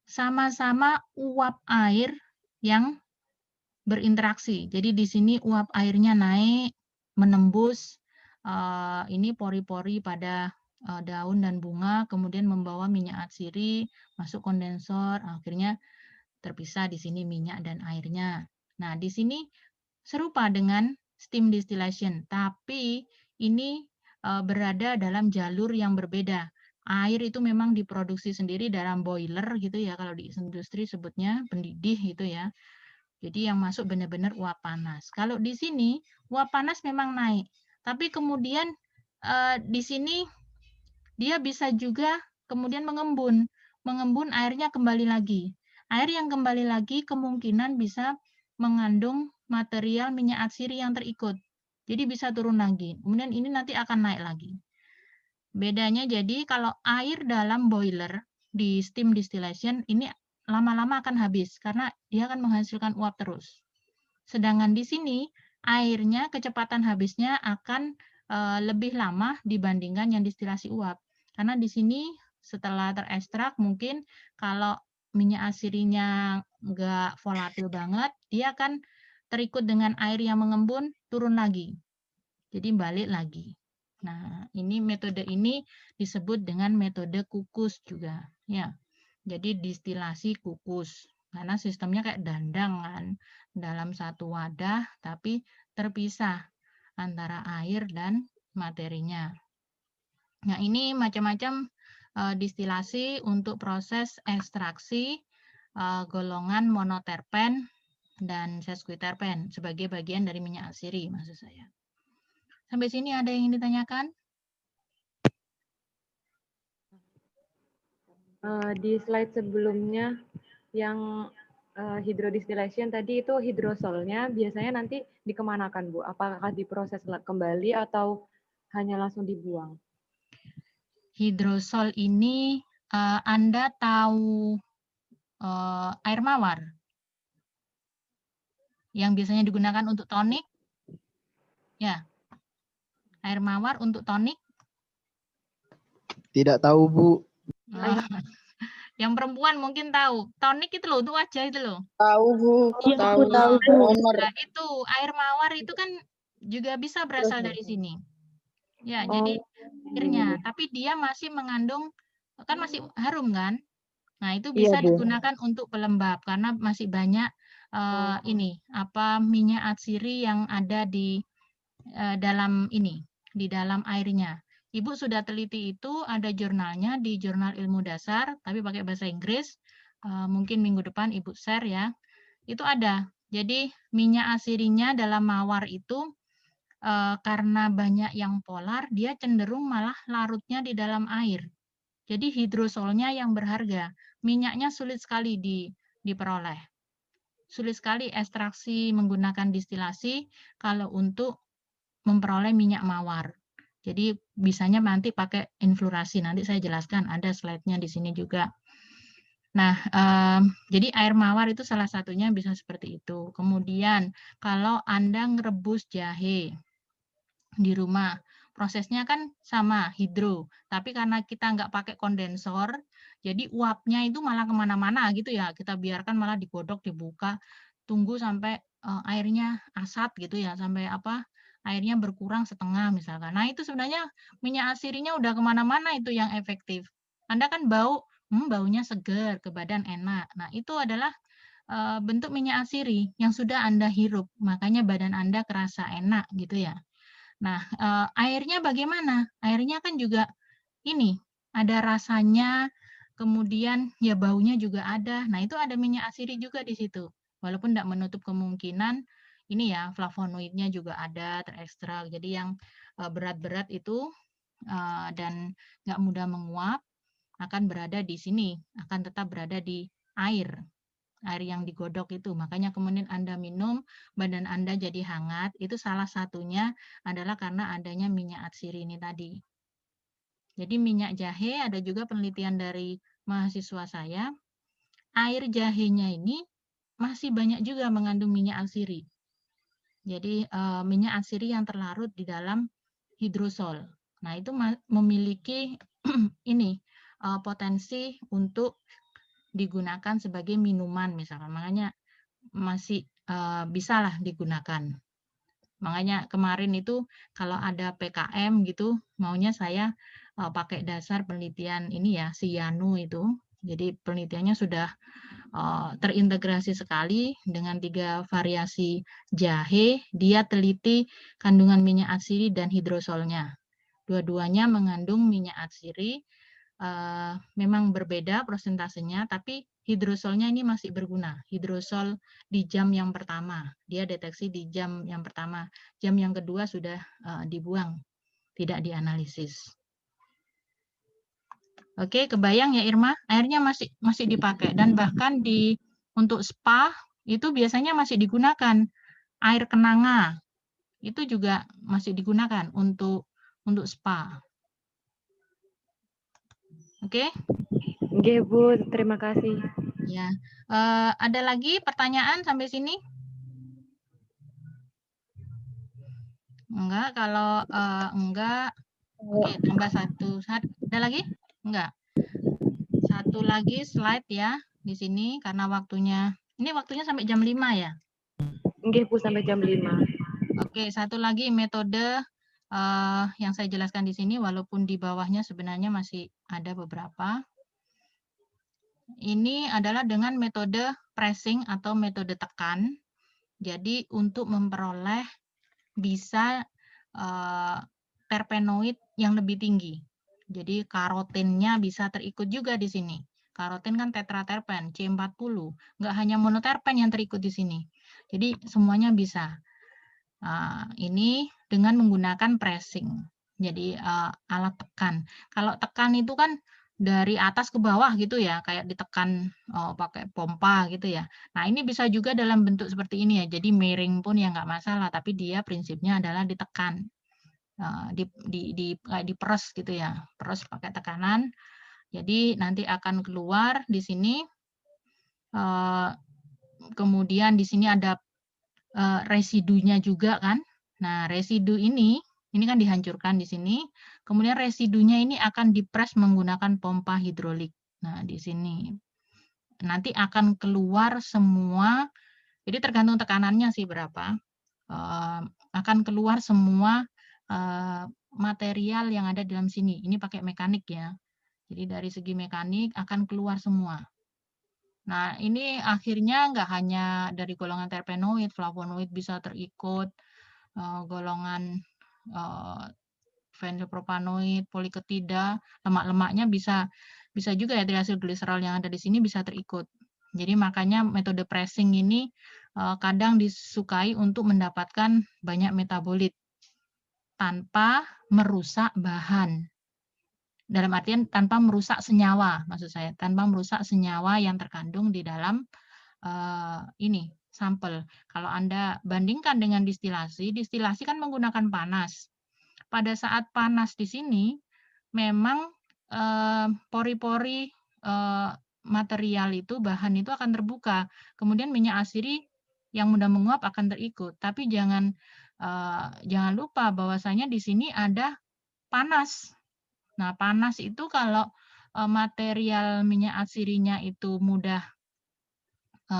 Sama-sama uap air yang berinteraksi. Jadi di sini uap airnya naik, menembus ini pori-pori pada daun dan bunga, kemudian membawa minyak atsiri masuk kondensor, akhirnya terpisah di sini minyak dan airnya. Nah, di sini serupa dengan steam distillation, tapi ini berada dalam jalur yang berbeda. Air itu memang diproduksi sendiri dalam boiler gitu ya, kalau di industri sebutnya pendidih gitu ya. Jadi yang masuk benar-benar uap panas. Kalau di sini uap panas memang naik, tapi kemudian di sini dia bisa juga kemudian mengembun airnya kembali lagi. Air yang kembali lagi kemungkinan bisa mengandung material minyak atsiri yang terikut. Jadi bisa turun lagi. Kemudian ini nanti akan naik lagi. Bedanya jadi kalau air dalam boiler di steam distillation ini lama-lama akan habis karena dia akan menghasilkan uap terus. Sedangkan di sini airnya kecepatan habisnya akan lebih lama dibandingkan yang distilasi uap. Karena di sini setelah terekstrak mungkin kalau minyak atsirinya nggak volatil banget, dia akan terikut dengan air yang mengembun, turun lagi. Jadi balik lagi. Nah, ini metode ini disebut dengan metode kukus juga, ya. Jadi distilasi kukus, karena sistemnya kayak dandang kan, dalam satu wadah tapi terpisah antara air dan materinya. Nah, ini macam-macam distilasi untuk proses ekstraksi golongan monoterpen dan sesquiterpen sebagai bagian dari minyak atsiri, maksud saya. Sampai sini ada yang ingin ditanyakan? Di slide sebelumnya yang hydrodistillation tadi itu hidrosolnya biasanya nanti dikemanakan, Bu? Apakah diproses kembali atau hanya langsung dibuang? Hidrosol ini Anda tahu air mawar yang biasanya digunakan untuk tonik? Ya. Air mawar untuk tonik? Tidak tahu, Bu. Yang perempuan mungkin tahu. Tonik itu loh, untuk wajah itu loh. Tahu, Bu. Iya, Tahu. aku tahu, Bu. Nah, itu air mawar itu kan juga bisa berasal dari sini. Ya, jadi airnya, tapi dia masih mengandung, kan masih harum kan? Nah, itu bisa digunakan untuk pelembab karena masih banyak minyak atsiri yang ada di dalam ini, di dalam airnya. Ibu sudah teliti itu, ada jurnalnya di Jurnal Ilmu Dasar, tapi pakai bahasa Inggris. Mungkin minggu depan Ibu share ya. Itu ada. Jadi minyak atsirinya dalam mawar itu karena banyak yang polar, dia cenderung malah larutnya di dalam air. Jadi hidrosolnya yang berharga. Minyaknya sulit sekali diperoleh. Sulit sekali ekstraksi menggunakan distilasi kalau untuk memperoleh minyak mawar. Jadi bisanya nanti pakai inflorasi. Nanti saya jelaskan, ada slide-nya di sini juga. Nah, jadi air mawar itu salah satunya bisa seperti itu. Kemudian kalau Anda ngerebus jahe di rumah, prosesnya kan sama, hidro. Tapi karena kita nggak pakai kondensor, jadi uapnya itu malah kemana-mana gitu ya. Kita biarkan malah digodok, dibuka, tunggu sampai airnya asat gitu ya, sampai airnya berkurang setengah misalkan. Nah itu sebenarnya minyak atsirinya udah kemana-mana itu yang efektif. Anda kan baunya segar, ke badan enak. Nah itu adalah bentuk minyak atsiri yang sudah Anda hirup, makanya badan Anda kerasa enak gitu ya. Nah, airnya bagaimana? Airnya kan juga ini ada rasanya, kemudian ya baunya juga ada. Nah, itu ada minyak atsiri juga di situ. Walaupun tidak menutup kemungkinan ini ya flavonoidnya juga ada terekstrak. Jadi yang berat-berat itu dan nggak mudah menguap akan berada di sini, akan tetap berada di air yang digodok itu. Makanya kemudian Anda minum, badan Anda jadi hangat, itu salah satunya adalah karena adanya minyak atsiri ini tadi. Jadi minyak jahe, ada juga penelitian dari mahasiswa saya, air jahenya ini masih banyak juga mengandung minyak atsiri. Jadi minyak atsiri yang terlarut di dalam hidrosol. Nah, itu memiliki ini potensi untuk digunakan sebagai minuman misalkan. Makanya masih bisalah digunakan. Makanya kemarin itu kalau ada PKM gitu, maunya saya pakai dasar penelitian ini ya, Sianu itu. Jadi penelitiannya sudah terintegrasi sekali dengan 3 variasi jahe. Dia teliti kandungan minyak atsiri dan hidrosolnya. Dua-duanya mengandung minyak atsiri. Memang berbeda prosentasenya, tapi hidrosolnya ini masih berguna. Hidrosol di jam yang pertama, dia deteksi di jam yang pertama. Jam yang kedua sudah dibuang, tidak dianalisis. Oke, kebayang ya Irma, airnya masih dipakai dan bahkan untuk spa itu biasanya masih digunakan air kenanga. Itu juga masih digunakan untuk spa. Oke? Oke, Bu, terima kasih. Ya, ada lagi pertanyaan sampai sini? Enggak, kalau enggak, oke, tambah satu. Ada lagi? Enggak. Satu lagi slide ya di sini karena waktunya, ini waktunya sampai jam 5 ya? Oke, Bu, sampai jam 5. Oke, satu lagi metode yang saya jelaskan di sini, walaupun di bawahnya sebenarnya masih ada beberapa. Ini adalah dengan metode pressing atau metode tekan. Jadi untuk memperoleh bisa terpenoid yang lebih tinggi. Jadi karotennya bisa terikut juga di sini. Karoten kan tetraterpen, C40. Nggak hanya monoterpen yang terikut di sini. Jadi semuanya bisa. Ini dengan menggunakan pressing. Jadi alat tekan. Kalau tekan itu kan dari atas ke bawah gitu ya, kayak ditekan pakai pompa gitu ya. Nah, ini bisa juga dalam bentuk seperti ini ya. Jadi miring pun ya nggak masalah, tapi dia prinsipnya adalah ditekan. Diperes gitu ya, peres pakai tekanan. Jadi nanti akan keluar di sini. Kemudian di sini ada residunya juga kan. Nah, residu ini kan dihancurkan di sini. Kemudian residunya ini akan dipres menggunakan pompa hidrolik. Nah, di sini. Nanti akan keluar semua, jadi tergantung tekanannya sih berapa. Akan keluar semua material yang ada dalam sini. Ini pakai mekanik ya. Jadi dari segi mekanik akan keluar semua. Nah, ini akhirnya nggak hanya dari golongan terpenoid, flavonoid bisa terikut, golongan fenilpropanoid, poliketida, lemak-lemaknya bisa juga ya triasilgliserol yang ada di sini bisa terikut. Jadi makanya metode pressing ini kadang disukai untuk mendapatkan banyak metabolit tanpa merusak bahan. Dalam artian tanpa merusak senyawa, maksud saya, tanpa merusak senyawa yang terkandung di dalam ini sampel. Kalau Anda bandingkan dengan distilasi kan menggunakan panas. Pada saat panas di sini, memang pori-pori material itu, bahan itu akan terbuka. Kemudian minyak atsiri yang mudah menguap akan terikut. Tapi jangan lupa bahwasanya di sini ada panas. Nah, panas itu kalau material minyak atsirinya itu mudah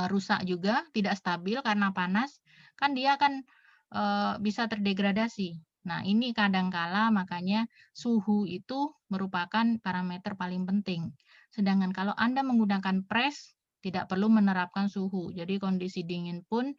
rusak juga, tidak stabil karena panas, kan dia akan bisa terdegradasi. Nah, ini kadangkala makanya suhu itu merupakan parameter paling penting. Sedangkan kalau Anda menggunakan press, tidak perlu menerapkan suhu. Jadi kondisi dingin pun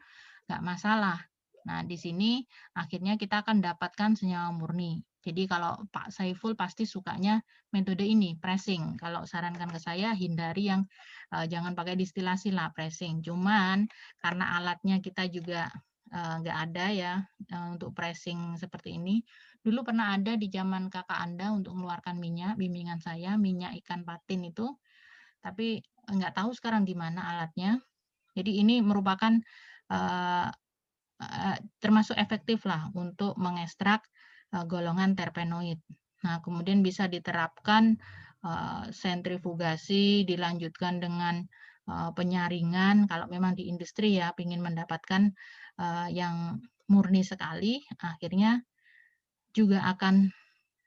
nggak masalah. Nah, di sini akhirnya kita akan dapatkan senyawa murni. Jadi kalau Pak Saiful pasti sukanya metode ini, pressing. Kalau sarankan ke saya, hindari yang jangan pakai distilasi lah, pressing. Cuman karena alatnya kita juga nggak ada ya untuk pressing seperti ini. Dulu pernah ada di zaman kakak Anda untuk mengeluarkan minyak, bimbingan saya, minyak ikan patin itu. Tapi nggak tahu sekarang di mana alatnya. Jadi ini merupakan termasuk efektif lah untuk mengekstrak golongan terpenoid. Nah, kemudian bisa diterapkan sentrifugasi, dilanjutkan dengan penyaringan. Kalau memang di industri ya ingin mendapatkan yang murni sekali, akhirnya juga akan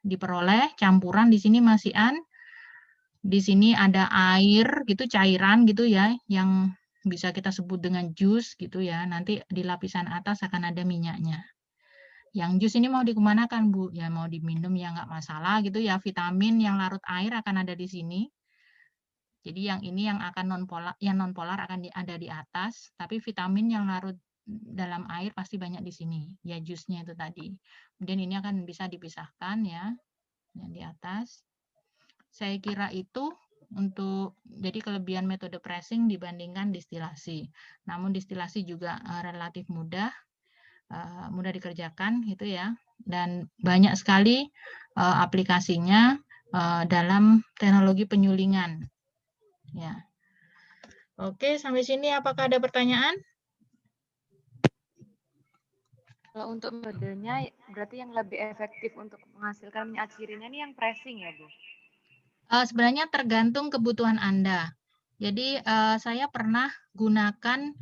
diperoleh campuran. Di sini masih di sini ada air gitu, cairan gitu ya, yang bisa kita sebut dengan jus gitu ya. Nanti di lapisan atas akan ada minyaknya. Yang jus ini mau dikemanakan, Bu? Ya mau diminum ya nggak masalah gitu ya. Vitamin yang larut air akan ada di sini. Jadi yang ini yang akan non polar akan ada di atas, tapi vitamin yang larut dalam air pasti banyak di sini. Ya jusnya itu tadi. Kemudian ini akan bisa dipisahkan ya, yang di atas. Saya kira itu untuk jadi kelebihan metode pressing dibandingkan distilasi. Namun distilasi juga relatif mudah dikerjakan gitu ya, dan banyak sekali aplikasinya dalam teknologi penyulingan. Ya. Oke, sampai sini apakah ada pertanyaan? Kalau untuk metodenya berarti yang lebih efektif untuk menghasilkan minyak atsirinya ini yang pressing ya, Bu? Sebenarnya tergantung kebutuhan Anda. Jadi saya pernah gunakan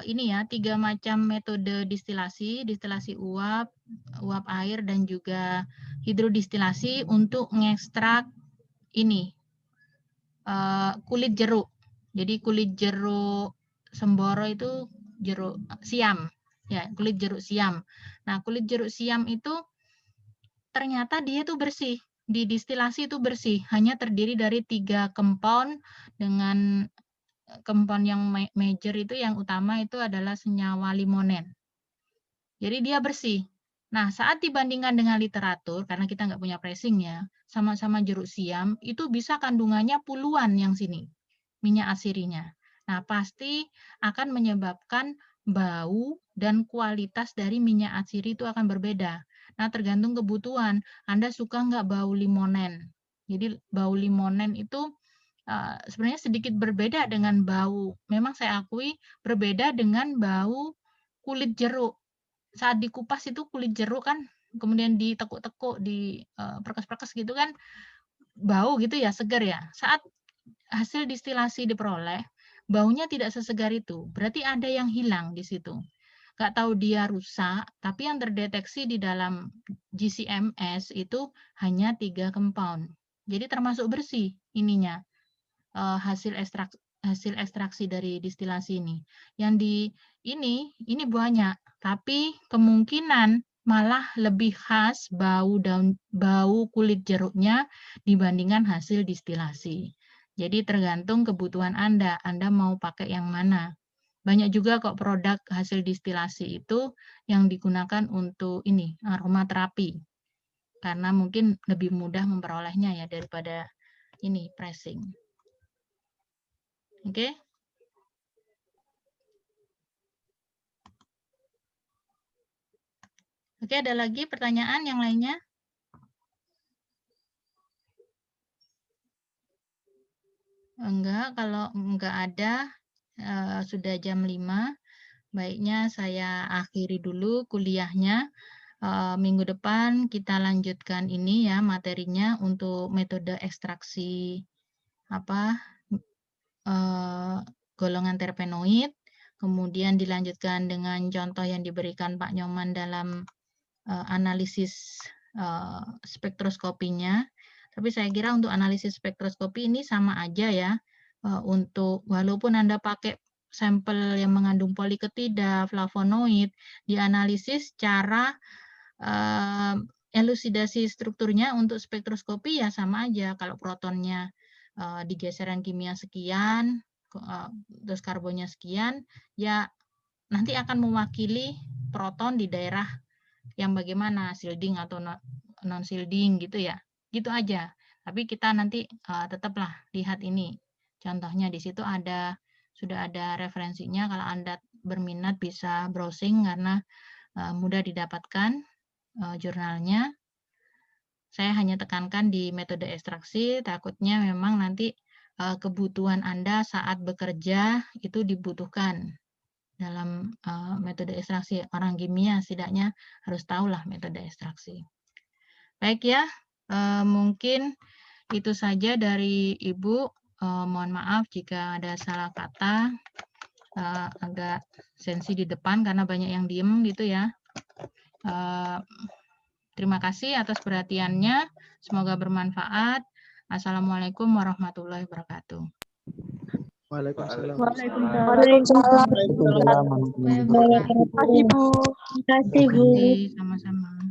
ini ya 3 macam metode distilasi, distilasi uap, uap air dan juga hidrodistilasi untuk mengekstrak ini kulit jeruk. Jadi kulit jeruk semboro itu jeruk siam, ya kulit jeruk siam. Nah kulit jeruk siam itu ternyata dia tuh bersih. Di distilasi itu bersih, hanya terdiri dari 3 compound dengan compound yang major itu yang utama itu adalah senyawa limonen. Jadi dia bersih. Nah, saat dibandingkan dengan literatur, karena kita nggak punya pressing ya, sama-sama jeruk siam, itu bisa kandungannya puluhan yang sini, minyak asirinya. Nah, pasti akan menyebabkan bau dan kualitas dari minyak asiri itu akan berbeda. Nah, tergantung kebutuhan. Anda suka nggak bau limonen? Jadi, bau limonen itu sebenarnya sedikit berbeda dengan bau. Memang saya akui berbeda dengan bau kulit jeruk. Saat dikupas itu kulit jeruk kan, kemudian ditekuk-tekuk, diperkes-perkes gitu kan, bau gitu ya, segar ya. Saat hasil distilasi diperoleh, baunya tidak sesegar itu. Berarti ada yang hilang di situ. Nggak tahu dia rusak, tapi yang terdeteksi di dalam GCMS itu hanya 3 compound. Jadi termasuk bersih ininya, hasil ekstraksi dari distilasi ini. Yang di ini banyak, tapi kemungkinan malah lebih khas bau kulit jeruknya dibandingkan hasil distilasi. Jadi tergantung kebutuhan Anda mau pakai yang mana. Banyak juga kok produk hasil distilasi itu yang digunakan untuk ini, aromaterapi. Karena mungkin lebih mudah memperolehnya ya daripada ini pressing. Oke. Oke, ada lagi pertanyaan yang lainnya? Enggak, kalau enggak ada, sudah jam 5, baiknya saya akhiri dulu kuliahnya. Minggu depan kita lanjutkan ini ya materinya untuk metode ekstraksi golongan terpenoid, kemudian dilanjutkan dengan contoh yang diberikan Pak Nyoman dalam analisis spektroskopinya. Tapi saya kira untuk analisis spektroskopi ini sama aja ya, untuk walaupun Anda pakai sampel yang mengandung poliketida, flavonoid, dianalisis cara elusidasi strukturnya untuk spektroskopi ya sama aja. Kalau protonnya di geseran kimia sekian, terus karbonnya sekian, ya nanti akan mewakili proton di daerah yang bagaimana, shielding atau non shielding gitu ya. Gitu aja. Tapi kita nanti tetaplah lihat ini. Contohnya di situ sudah ada referensinya. Kalau Anda berminat bisa browsing karena mudah didapatkan jurnalnya. Saya hanya tekankan di metode ekstraksi, takutnya memang nanti kebutuhan Anda saat bekerja itu dibutuhkan dalam metode ekstraksi. Orang kimia setidaknya harus tahulah metode ekstraksi. Baik ya, mungkin itu saja dari Ibu. Mohon maaf jika ada salah kata, agak sensi di depan karena banyak yang diem gitu ya. Terima kasih atas perhatiannya. Semoga bermanfaat. Assalamualaikum warahmatullahi wabarakatuh. Waalaikumsalam. Waalaikumsalam. Terima kasih, Bu. Terima kasih, sama-sama.